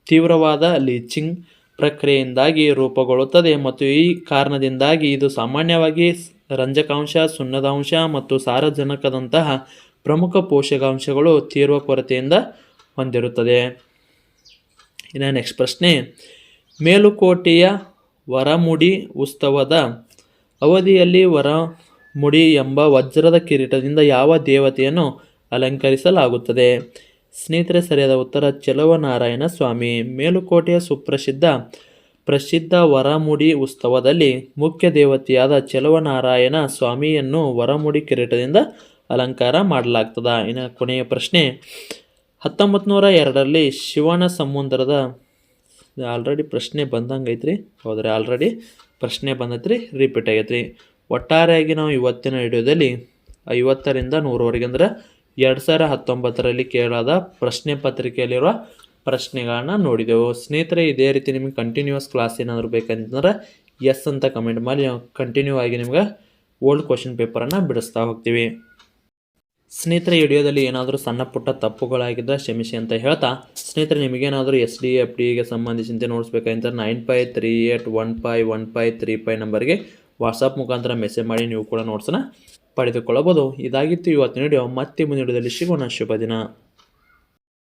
ತೀವ್ರವಾದ ಲೀಚಿಂಗ್ ಪ್ರಕ್ರಿಯೆಯಿಂದಾಗಿ ರೂಪುಗೊಳ್ಳುತ್ತದೆ ಮತ್ತು ಈ ಕಾರಣದಿಂದಾಗಿ ಇದು ಸಾಮಾನ್ಯವಾಗಿ ರಂಜಕಾಂಶ, ಸುಣ್ಣದ ಅಂಶ ಮತ್ತು ಸಾರಜನಕದಂತಹ ಪ್ರಮುಖ ಪೋಷಕಾಂಶಗಳು ತೀವ್ರ ಕೊರತೆಯಿಂದ ಹೊಂದಿರುತ್ತದೆ. ಇನ್ನು ನೆಕ್ಸ್ಟ್ ಪ್ರಶ್ನೆ, ಮೇಲುಕೋಟೆಯ ವರಮುಡಿ ಉತ್ಸವದ ಅವಧಿಯಲ್ಲಿ ವರಮುಡಿ ಎಂಬ ವಜ್ರದ ಕಿರೀಟದಿಂದ ಯಾವ ದೇವತೆಯನ್ನು ಅಲಂಕರಿಸಲಾಗುತ್ತದೆ? ಸ್ನೇಹಿತರೆ ಸರಿಯಾದ ಉತ್ತರ ಚೆಲುವನಾರಾಯಣ ಸ್ವಾಮಿ. ಮೇಲುಕೋಟೆಯ ಪ್ರಸಿದ್ಧ ವರಮುಡಿ ಉತ್ಸವದಲ್ಲಿ ಮುಖ್ಯ ದೇವತೆಯಾದ ಚೆಲುವನಾರಾಯಣ ಸ್ವಾಮಿಯನ್ನು ವರಮುಡಿ ಕಿರೀಟದಿಂದ ಅಲಂಕಾರ ಮಾಡಲಾಗ್ತದ. ಇನ್ನು ಕೊನೆಯ ಪ್ರಶ್ನೆ, 1902ರಲ್ಲಿ ಶಿವನ ಸಮುದ್ರದ ಆಲ್ರೆಡಿ ಪ್ರಶ್ನೆ ಬಂದಂಗೆ ಐತ್ರಿ. ಹೌದ್ರಿ, ಆಲ್ರೆಡಿ ಪ್ರಶ್ನೆ ಬಂದೈತ್ರಿ, ರಿಪೀಟ್ ಆಗೈತ್ರಿ. ಒಟ್ಟಾರೆಯಾಗಿ ನಾವು ಇವತ್ತಿನ ವಿಡಿಯೋದಲ್ಲಿ 50ರಿಂದ 100ವರೆಗೆ ಅಂದ್ರೆ 2019ರಲ್ಲಿ ಕೇಳಾದ ಪ್ರಶ್ನೆ ಪತ್ರಿಕೆಯಲ್ಲಿರುವ ಪ್ರಶ್ನೆಗಳನ್ನ ನೋಡಿದೆವು. ಸ್ನೇಹಿತರೆ, ಇದೇ ರೀತಿ ನಿಮಗೆ ಕಂಟಿನ್ಯೂಸ್ ಕ್ಲಾಸ್ ಏನಾದರೂ ಬೇಕಂತಂದ್ರೆ ಎಸ್ ಅಂತ ಕಮೆಂಟ್ ಮಾಡಿ, ನಾವು ಕಂಟಿನ್ಯೂ ಆಗಿ ನಿಮ್ಗೆ ಓಲ್ಡ್ ಕ್ವಶನ್ ಪೇಪರನ್ನು ಬಿಡಿಸ್ತಾ ಹೋಗ್ತೀವಿ. ಸ್ನೇಹಿತರೆ, ವಿಡಿಯೋದಲ್ಲಿ ಏನಾದರೂ ಸಣ್ಣ ಪುಟ್ಟ ತಪ್ಪುಗಳಾಗಿದ್ದರೆ ಕ್ಷಮಿಸಿ ಅಂತ ಹೇಳ್ತಾ, ಸ್ನೇಹಿತರೆ ನಿಮಗೇನಾದರೂ SD FDಗೆ ಸಂಬಂಧಿಸಿದಂತೆ ನೋಟ್ಸ್ ಬೇಕಾಗಿದ್ದರೆ 9538151535 ನಂಬರ್ಗೆ ವಾಟ್ಸಪ್ ಮುಖಾಂತರ ಮೆಸೇಜ್ ಮಾಡಿ ನೀವು ಕೂಡ ನೋಟ್ಸನ್ನು ಪಡೆದುಕೊಳ್ಳಬಹುದು. ಇದಾಗಿತ್ತು ಇವತ್ತಿನ ವಿಡಿಯೋ. ಮತ್ತೆ ಮುಂದಿನ ವಿಡಿಯೋದಲ್ಲಿ ಸಿಗೋಣ. ಶುಭ ದಿನ.